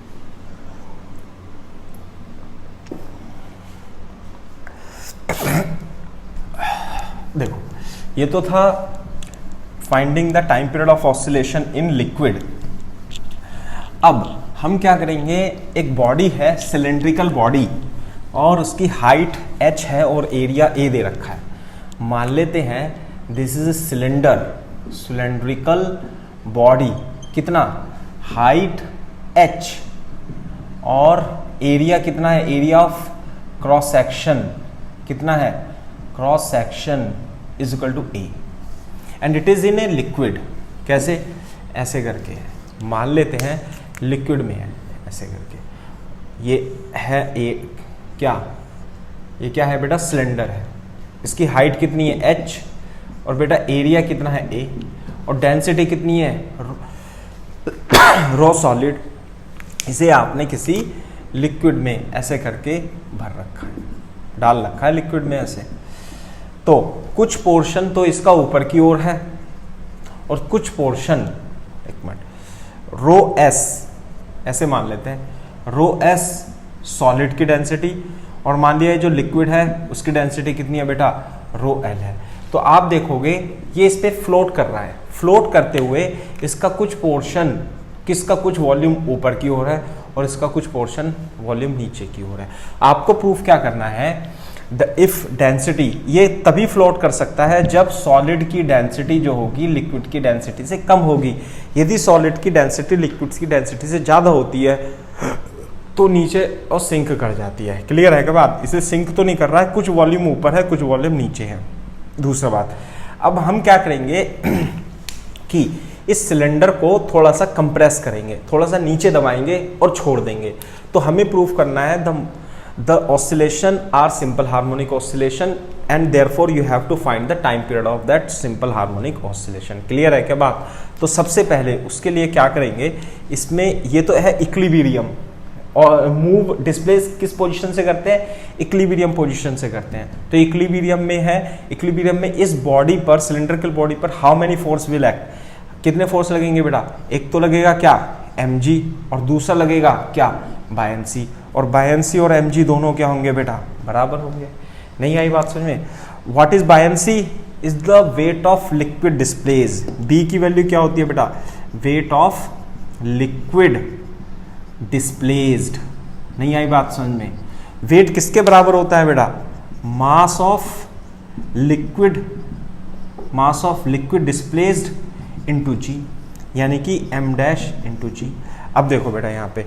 Speaker 1: देखो, ये तो था finding the time period of oscillation in liquid. अब हम क्या करेंगे, एक बॉडी है सिलेंड्रिकल बॉडी और उसकी हाइट h है और एरिया a दे रखा है। मान लेते हैं दिस इज सिलेंड्रिकल बॉडी, कितना, हाइट h और एरिया कितना है, एरिया ऑफ क्रॉस सेक्शन कितना है, cross section is equal to a and it is in a liquid. कैसे, ऐसे करके मान लेते हैं लिक्विड में है, ऐसे करके ये है a, क्या ये क्या है बेटा, सिलेंडर है। इसकी हाइट कितनी है h और बेटा एरिया कितना है a और डेंसिटी कितनी है रो सॉलिड। इसे आपने किसी लिक्विड में ऐसे करके भर रखा है, डाल रखा है लिक्विड में ऐसे। तो कुछ पोर्शन तो इसका ऊपर की ओर है और कुछ पोर्शन, एक मिनट, रो s ऐसे मान लेते हैं, रो s सॉलिड की डेंसिटी और मान लिया जो लिक्विड है उसकी डेंसिटी कितनी है बेटा, रो l है। तो आप देखोगे ये इस पे फ्लोट कर रहा है, फ्लोट करते हुए इसका कुछ पोर्शन, किसका कुछ वॉल्यूम ऊपर की ओर है और इसका कुछ पोर्शन वॉल्यूम नीचे की ओर है। आपको प्रूफ क्या करना है, द इफ डेंसिटी, ये तभी फ्लोट कर सकता है जब सॉलिड की डेंसिटी जो होगी लिक्विड की डेंसिटी से कम होगी। यदि सॉलिड की डेंसिटी लिक्विड की डेंसिटी से ज़्यादा होती है तो नीचे और सिंक कर जाती है। क्लियर है क्या बात? इसे सिंक तो नहीं कर रहा है, कुछ वॉल्यूम ऊपर है कुछ वॉल्यूम नीचे है। दूसरा बात, अब हम क्या करेंगे कि इस सिलेंडर को थोड़ा सा कंप्रेस करेंगे, थोड़ा सा नीचे दबाएंगे और छोड़ देंगे। तो हमें प्रूफ करना है the oscillation are simple harmonic oscillation and therefore you have to find the time period of that simple harmonic oscillation. Clear है क्या बात? तो सबसे पहले उसके लिए क्या करेंगे, इसमें ये तो है इक्विलिब्रियम, और मूव डिस्प्लेस किस पोजीशन से करते हैं, इक्विलिब्रियम पोजीशन से करते हैं। तो इक्विलिब्रियम में है, इक्विलिब्रियम में इस बॉडी पर, सिलिंड्रिकल बॉडी पर how many force will act, कितने फोर्स लगेंगे बेटा, एक तो लगेगा क्या mg और दूसरा लगेगा क्या बायंसी, और बायंसी और mg दोनों क्या होंगे बेटा, बराबर होंगे। नहीं आई बात समझ में। What is buoyancy, is the weight of liquid displace. b की वैल्यू क्या होती है बेटा, वेट ऑफ लिक्विड डिस्प्लेस्ड। नहीं आई बात समझ में। वेट किसके बराबर होता है बेटा, mass of liquid displaced into g, यानी कि m डैश इंटू जी। अब देखो बेटा यहाँ पे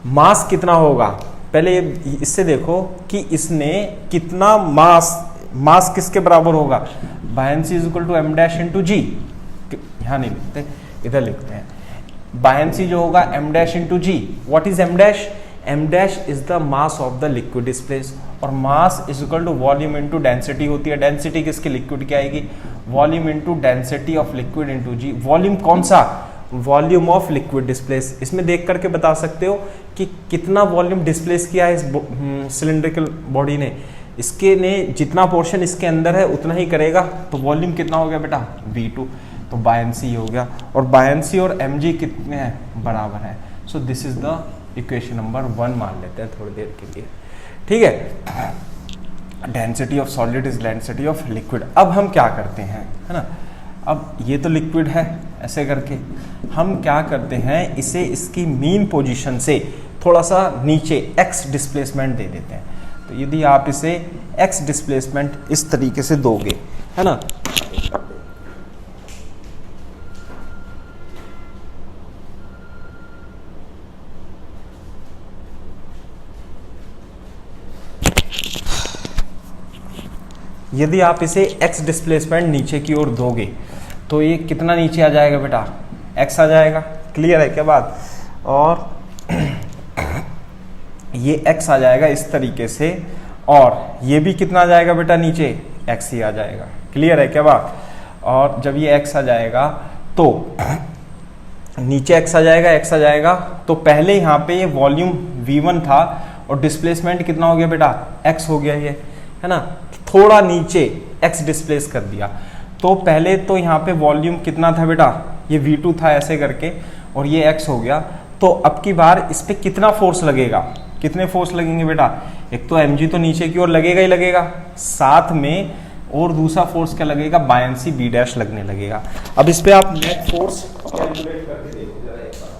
Speaker 1: मास कितना होगा, पहले इससे देखो कि इसने कितना मास किसके बराबर होगा, buoyancy is equal to m dash into g. यहाँ नहीं लिखते, इधर लिखते हैं। बायंसी जो होगा m dash into g. What is m dash, m dash is the mass of the liquid displace, और mass is equal to volume into density होती है। डेंसिटी किसकी, लिक्विड की आएगी, volume into density of liquid into g. Volume कौन सा, volume of liquid displace. इसमें देख करके बता सकते हो कि कितना वॉल्यूम डिस्प्लेस किया है इस सिलिंड्रिकल बॉडी ने, इसके ने जितना पोर्शन इसके अंदर है उतना ही करेगा, तो वॉल्यूम कितना हो गया बेटा V2, तो बायंसी हो गया। और बायंसी और mg कितने हैं, बराबर है। सो this is the equation number 1 मान लेते हैं थोड़ी देर के लिए, ठीक है। Density of solid is density of liquid. अब हम क्या करते हैं, है ना, अब ये तो लिक्विड है, ऐसे करके हम क्या करते हैं, इसे इसकी मीन पोजीशन से थोड़ा सा नीचे x डिस्प्लेसमेंट दे देते हैं। तो यदि आप इसे x डिस्प्लेसमेंट इस तरीके से दोगे, है ना, यदि आप इसे x डिस्प्लेसमेंट नीचे की ओर दोगे तो ये कितना नीचे आ जाएगा बेटा, x आ जाएगा। क्लियर है क्या बात, और ये x आ जाएगा इस तरीके से, और ये भी कितना आ जाएगा बेटा नीचे, x ही आ जाएगा। क्लियर है क्या बात, और जब ये x आ जाएगा तो नीचे x आ जाएगा, तो पहले यहाँ पे ये वॉल्यूम V1 था और डिस्प्लेसमेंट कितना हो गया बेटा, x हो गया ये, है ना, थोड़ा नीचे x डिस्प्लेस कर दिया। तो पहले तो यहाँ पे वॉल्यूम कितना था बेटा, ये V2 था ऐसे करके, और ये x हो गया। तो अब की बार इस पे कितना फोर्स लगेगा, कितने फोर्स लगेंगे बेटा, एक तो mg तो नीचे की ओर लगेगा ही लगेगा, साथ में और दूसरा फोर्स क्या लगेगा, बायंसी b डैश लगने लगेगा। अब इस पे आप नेट फोर्स कैलकुलेट करके देखो जरा एक बार।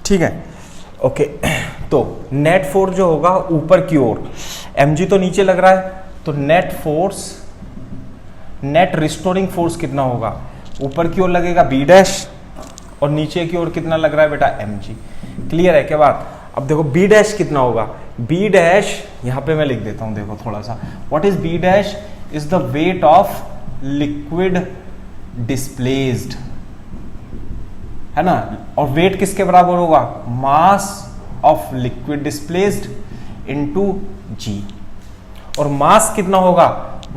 Speaker 1: ठीक है, ओके। तो नेट फोर्स जो होगा ऊपर की ओर, mg तो नीचे लग रहा है, तो net force, net restoring force कितना होगा, ऊपर की ओर लगेगा b डैश, और नीचे की ओर कितना लग रहा है बेटा, mg। क्लियर है क्या बात। अब देखो b डैश कितना होगा, b डैश यहाँ पे मैं लिख देता हूँ, देखो थोड़ा सा, what is b dash, is the weight of liquid displaced, है ना, और वेट किसके बराबर होगा, mass of liquid displaced into g, और मास कितना होगा,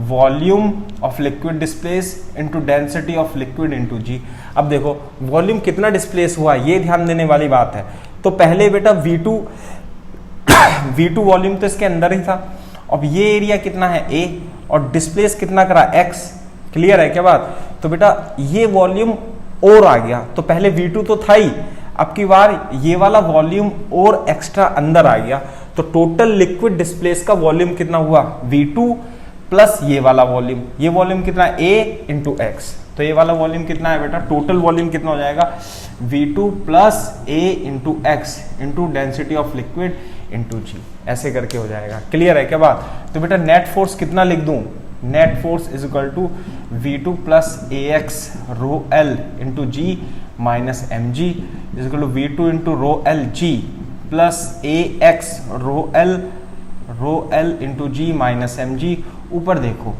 Speaker 1: volume of liquid displace into density of liquid into g. अब देखो वॉल्यूम कितना डिस्प्लेस हुआ, ये ध्यान देने वाली बात है। तो पहले बेटा V2 वॉल्यूम तो इसके अंदर ही था, अब ये एरिया कितना है A, और डिस्प्लेस कितना करा x। क्लियर है क्या बात। तो बेटा ये वॉल्यूम और आ गया, तो पहले V2 तो था ही, अब की बार ये वाला वॉल्यूम और एक्स्ट्रा अंदर आ गया, तो टोटल लिक्विड डिस्प्लेस का वॉल्यूम कितना हुआ, V2 प्लस ये वाला वॉल्यूम, ये वॉल्यूम कितना A इंटू एक्स, तो ये वाला वॉल्यूम कितना है बेटा, टोटल वॉल्यूम कितना हो जाएगा, V2 plus A into x into density of liquid into g, ऐसे करके हो जाएगा। क्लियर है क्या बात। तो बेटा नेट फोर्स कितना लिख दूं, net force is equal to V2 plus AX rho L into G minus mg is equal to V2 into rho L G plus AX rho L into G minus mg। ऊपर देखो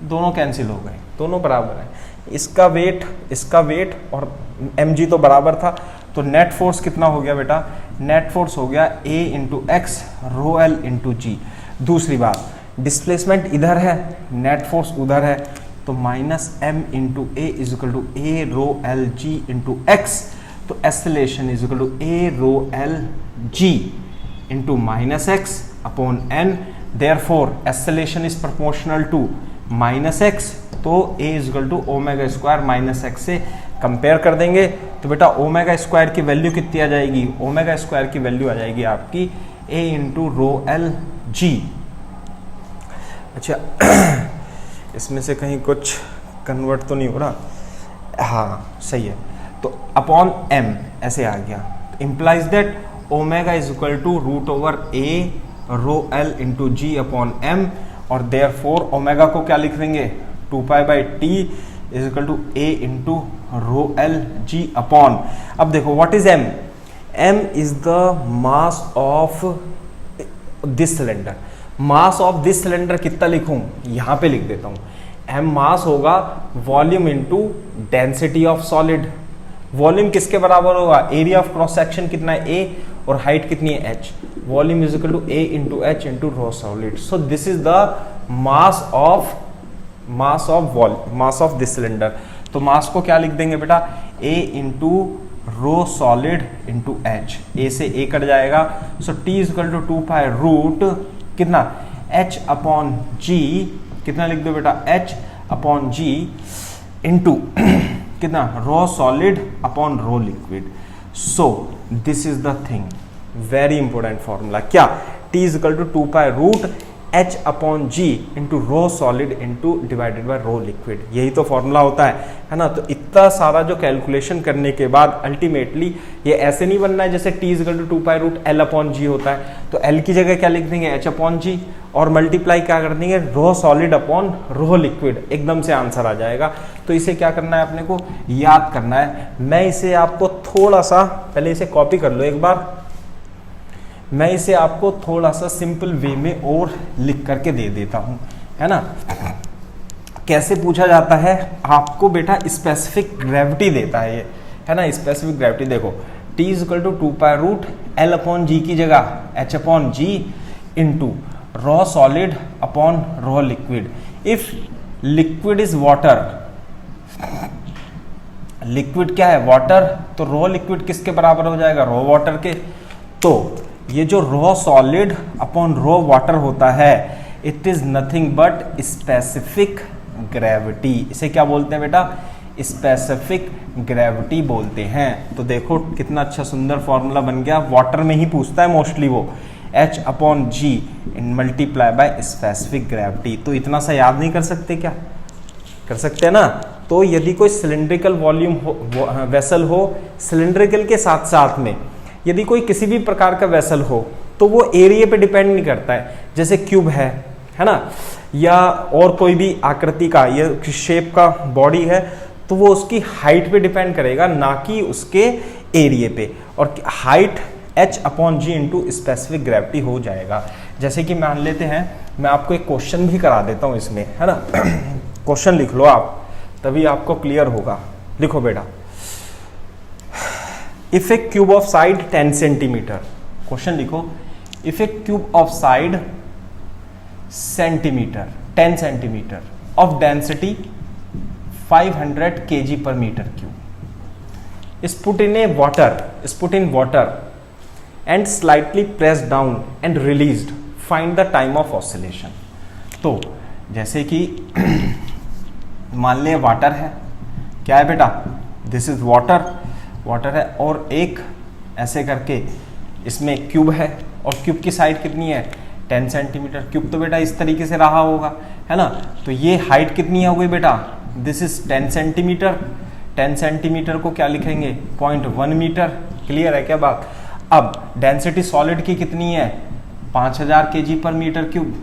Speaker 1: दोनों cancel हो गए, दोनों बराबर है। इसका wait और mg तो बराबर था, तो नेट फोर्स कितना हो गया बेटा? नेट फोर्स हो गया a into x rho L into g. दूसरी बात, डिस्प्लेसमेंट इधर है, नेट फोर्स उधर है, तो minus m into a is equal to a rho L g into x, तो acceleration is equal to a rho L g into minus x upon n. Therefore acceleration is proportional to minus x, तो a is equal to omega square minus x से compare कर देंगे तो बेटा omega square की value कितनी आ जाएगी? Omega square की वैल्यू आ जाएगी आपकी ए इंटू रो एल जी। अच्छा इसमें से कहीं कुछ कन्वर्ट तो नहीं हो रहा? हाँ सही है, तो अपॉन एम ऐसे आ गया, implies that omega is equal to root over A rho L into G upon M, और देयरफॉर ओमेगा को क्या लिख देंगे? 2 pi by T is equal to A into rho L G upon, अब देखो what is M? M is the mass of this cylinder. Mass of this cylinder कितना लिखूं? यहां पे लिख देता हूं, एम मास होगा volume into density of solid. Volume किसके बराबर होगा? एरिया ऑफ क्रॉस सेक्शन कितना है? ए, और हाइट कितनी है? H. Volume is equal to A into h into rho solid. So this is the mass of this cylinder. तो मास को क्या लिख देंगे बेटा? A into rho solid into h. A से ए कट जाएगा, so t is equal to 2 pi root कितना? H upon g, कितना लिख दो बेटा? एच अपॉन जी इंटू कितना? Rho solid upon rho liquid. So this is the thing, very important formula. क्या? T is equal to 2 pi root h upon g into rho solid into divided by rho liquid. यही तो formula होता है ना? तो इतना सारा जो कैलकुलेशन करने के बाद अल्टीमेटली ये ऐसे नहीं बनना है जैसे t is equal to 2 pi root L upon g होता है, तो एल की जगह क्या लिख देंगे? एच अपॉन जी, और मल्टीप्लाई क्या कर देंगे? रो सॉलिड अपॉन रो लिक्विड। एकदम से आंसर आ जाएगा। तो इसे क्या करना है? अपने को याद करना है। मैं इसे आपको थोड़ा सा पहले इसे कॉपी कर लो एक बार, मैं इसे आपको थोड़ा सा सिंपल वे में और लिख करके दे देता हूं, है ना? कैसे पूछा जाता है आपको बेटा? स्पेसिफिक ग्रेविटी देता है ये, है ना? स्पेसिफिक ग्रेविटी देखो, T is equal to 2 pi root L upon g की जगह h upon g into rho solid upon rho liquid. If liquid is water, liquid क्या है? वाटर, तो रॉ लिक्विड किसके बराबर हो जाएगा? रॉ वाटर के। तो ये जो raw solid upon raw water होता है, it is nothing but specific gravity. इसे क्या बोलते हैं बेटा? स्पेसिफिक ग्रेविटी बोलते हैं। तो देखो कितना अच्छा सुंदर फॉर्मूला बन गया। वाटर में ही पूछता है मोस्टली वो, H upon G in multiply by specific gravity. तो इतना सा याद नहीं कर सकते क्या? कर सकते हैं ना? तो यदि कोई सिलिंड्रिकल वॉल्यूम हो, वेसल हो, सिलिंड्रिकल के साथ साथ में यदि कोई किसी भी प्रकार का वेसल हो, तो वो एरिया पे डिपेंड नहीं करता है। जैसे क्यूब है ना, या और कोई भी आकृति का ये शेप का बॉडी है, तो वो उसकी हाइट पे डिपेंड करेगा, ना कि उसके एरिया पे। और height H upon g into specific gravity हो जाएगा। जैसे कि मान लेते हैं, मैं आपको एक क्वेश्चन भी करा देता हूं इसमें, है ना? क्वेश्चन लिख लो आप, तभी आपको क्लियर होगा। लिखो बेटा, if a cube of side 10 centimetre, question लिखो, if a cube of side centimetre 10 centimetre of density 500 kg per meter cube is put in water and slightly pressed down and released, find the time of oscillation। तो जैसे कि मान ले water है, क्या है बेटा? दिस इज वाटर है, और एक ऐसे करके इसमें क्यूब है, और क्यूब की साइड कितनी है? 10 सेंटीमीटर। क्यूब तो बेटा इस तरीके से रहा होगा, है ना? तो ये हाइट कितनी हो गई बेटा? This is 10 centimetre. 10 सेंटीमीटर को क्या लिखेंगे? 0.1 मीटर। क्लियर है क्या बात? अब डेंसिटी सॉलिड की कितनी है? 5000 kg पर मीटर क्यूब।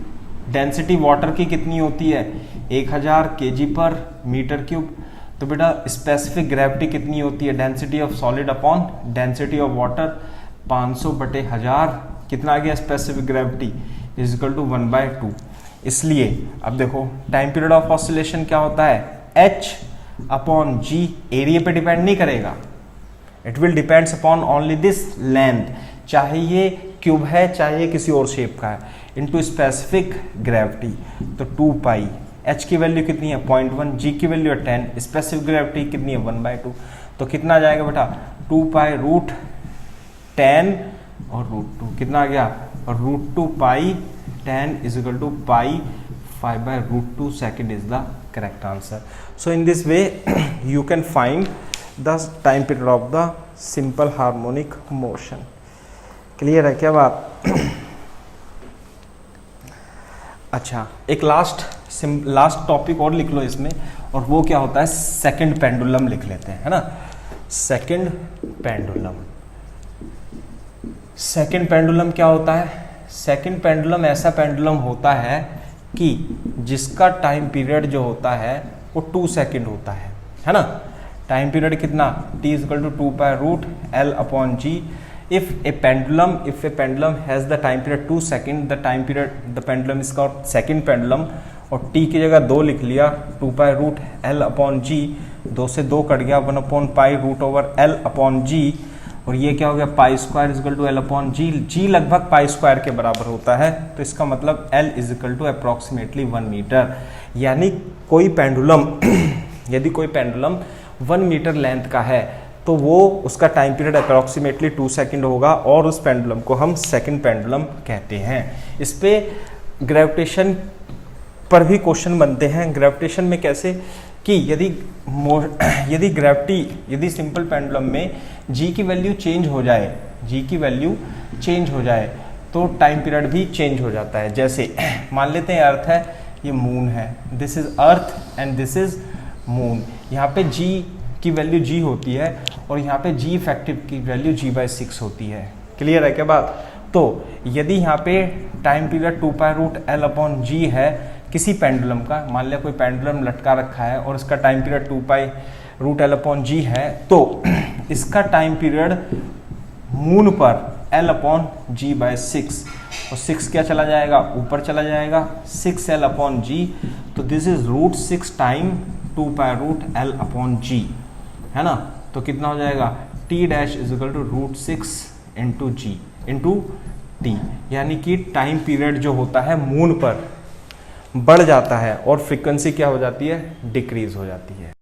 Speaker 1: डेंसिटी वाटर की कितनी होती है? 1000 kg पर मीटर क्यूब। तो बेटा स्पेसिफिक ग्रेविटी कितनी होती है? Density of solid upon density of water 500/1000। कितना आ गया specific gravity? Is equal to 1/2। इसलिए अब देखो टाइम पीरियड ऑफ ऑसिलेशन क्या होता है, h अपॉन g, एरिया पे डिपेंड नहीं करेगा, it will depends upon only this length, चाहे ये क्यूब है चाहे ये किसी और शेप का है, इनटू स्पेसिफिक ग्रेविटी। तो 2 पाई, h की वैल्यू कितनी है 0.1, g की वैल्यू है 10, स्पेसिफिक ग्रेविटी कितनी है 1/2, तो कितना आ जाएगा बेटा 2 पाई रूट 10 और रूट 2 कितना आ गया, और root 2 pi 10 is equal to pi 5/√2 second is the correct answer. So in this way you can find the time period of the simple harmonic motion. Clear है क्या बात? अच्छा, एक लास्ट टॉपिक और लिख लो इसमें, और वो क्या होता है, सेकंड पेंडुलम लिख लेते हैं, है ना। सेकंड पेंडुलम, सेकंड पेंडुलम क्या होता है? सेकंड पेंडुलम ऐसा पेंडुलम होता है कि जिसका टाइम पीरियड जो होता है वो 2 सेकंड होता है ना। टाइम पीरियड कितना, t is equal to 2 pi root L upon G। if a pendulum has the time period 2 second, the pendulum is called second pendulum, और t की जगह 2 लिख लिया, 2 pi root L upon G, 2 से 2 cut गया, 1 upon pi root over L upon G, और ये क्या हो गया pi square is equal to L upon G। G लगभग पाई स्क्वायर के बराबर होता है, तो इसका मतलब L is equal to approximately 1 metre. यानी कोई पेंडुलम यदि कोई पेंडुलम 1 मीटर लेंथ का है तो वो उसका टाइम पीरियड अप्रॉक्सीमेटली 2 सेकंड होगा, और उस पेंडुलम को हम सेकंड पेंडुलम कहते हैं। इस पे ग्रेविटेशन पर भी क्वेश्चन बनते हैं। ग्रेविटेशन में कैसे कि यदि सिंपल पेंडुलम में g की वैल्यू चेंज हो जाए, तो टाइम पीरियड भी चेंज हो जाता है। जैसे मान लेते हैं अर्थ है, ये मून है, this is earth and this is moon. यहाँ पे g की वैल्यू g होती है और यहाँ पे g इफेक्टिव की वैल्यू g/6 होती है। क्लियर है क्या बात? तो यदि यहाँ पे time period 2 pi root L upon G है किसी पेंडुलम का, मान लिया कोई पेंडुलम लटका रखा है और इसका time period 2 pi root L upon G है, तो इसका टाइम पीरियड मून पर L अपॉन G/6, और 6 क्या चला जाएगा, ऊपर चला जाएगा, 6L अपॉन G, तो this is root 6 time 2 pi root L upon G, है ना। तो कितना हो जाएगा, T dash is equal to root 6 into G into T, यानी कि टाइम पीरियड जो होता है मून पर बढ़ जाता है और फ्रीक्वेंसी क्या हो जाती है, डिक्रीज हो जाती है।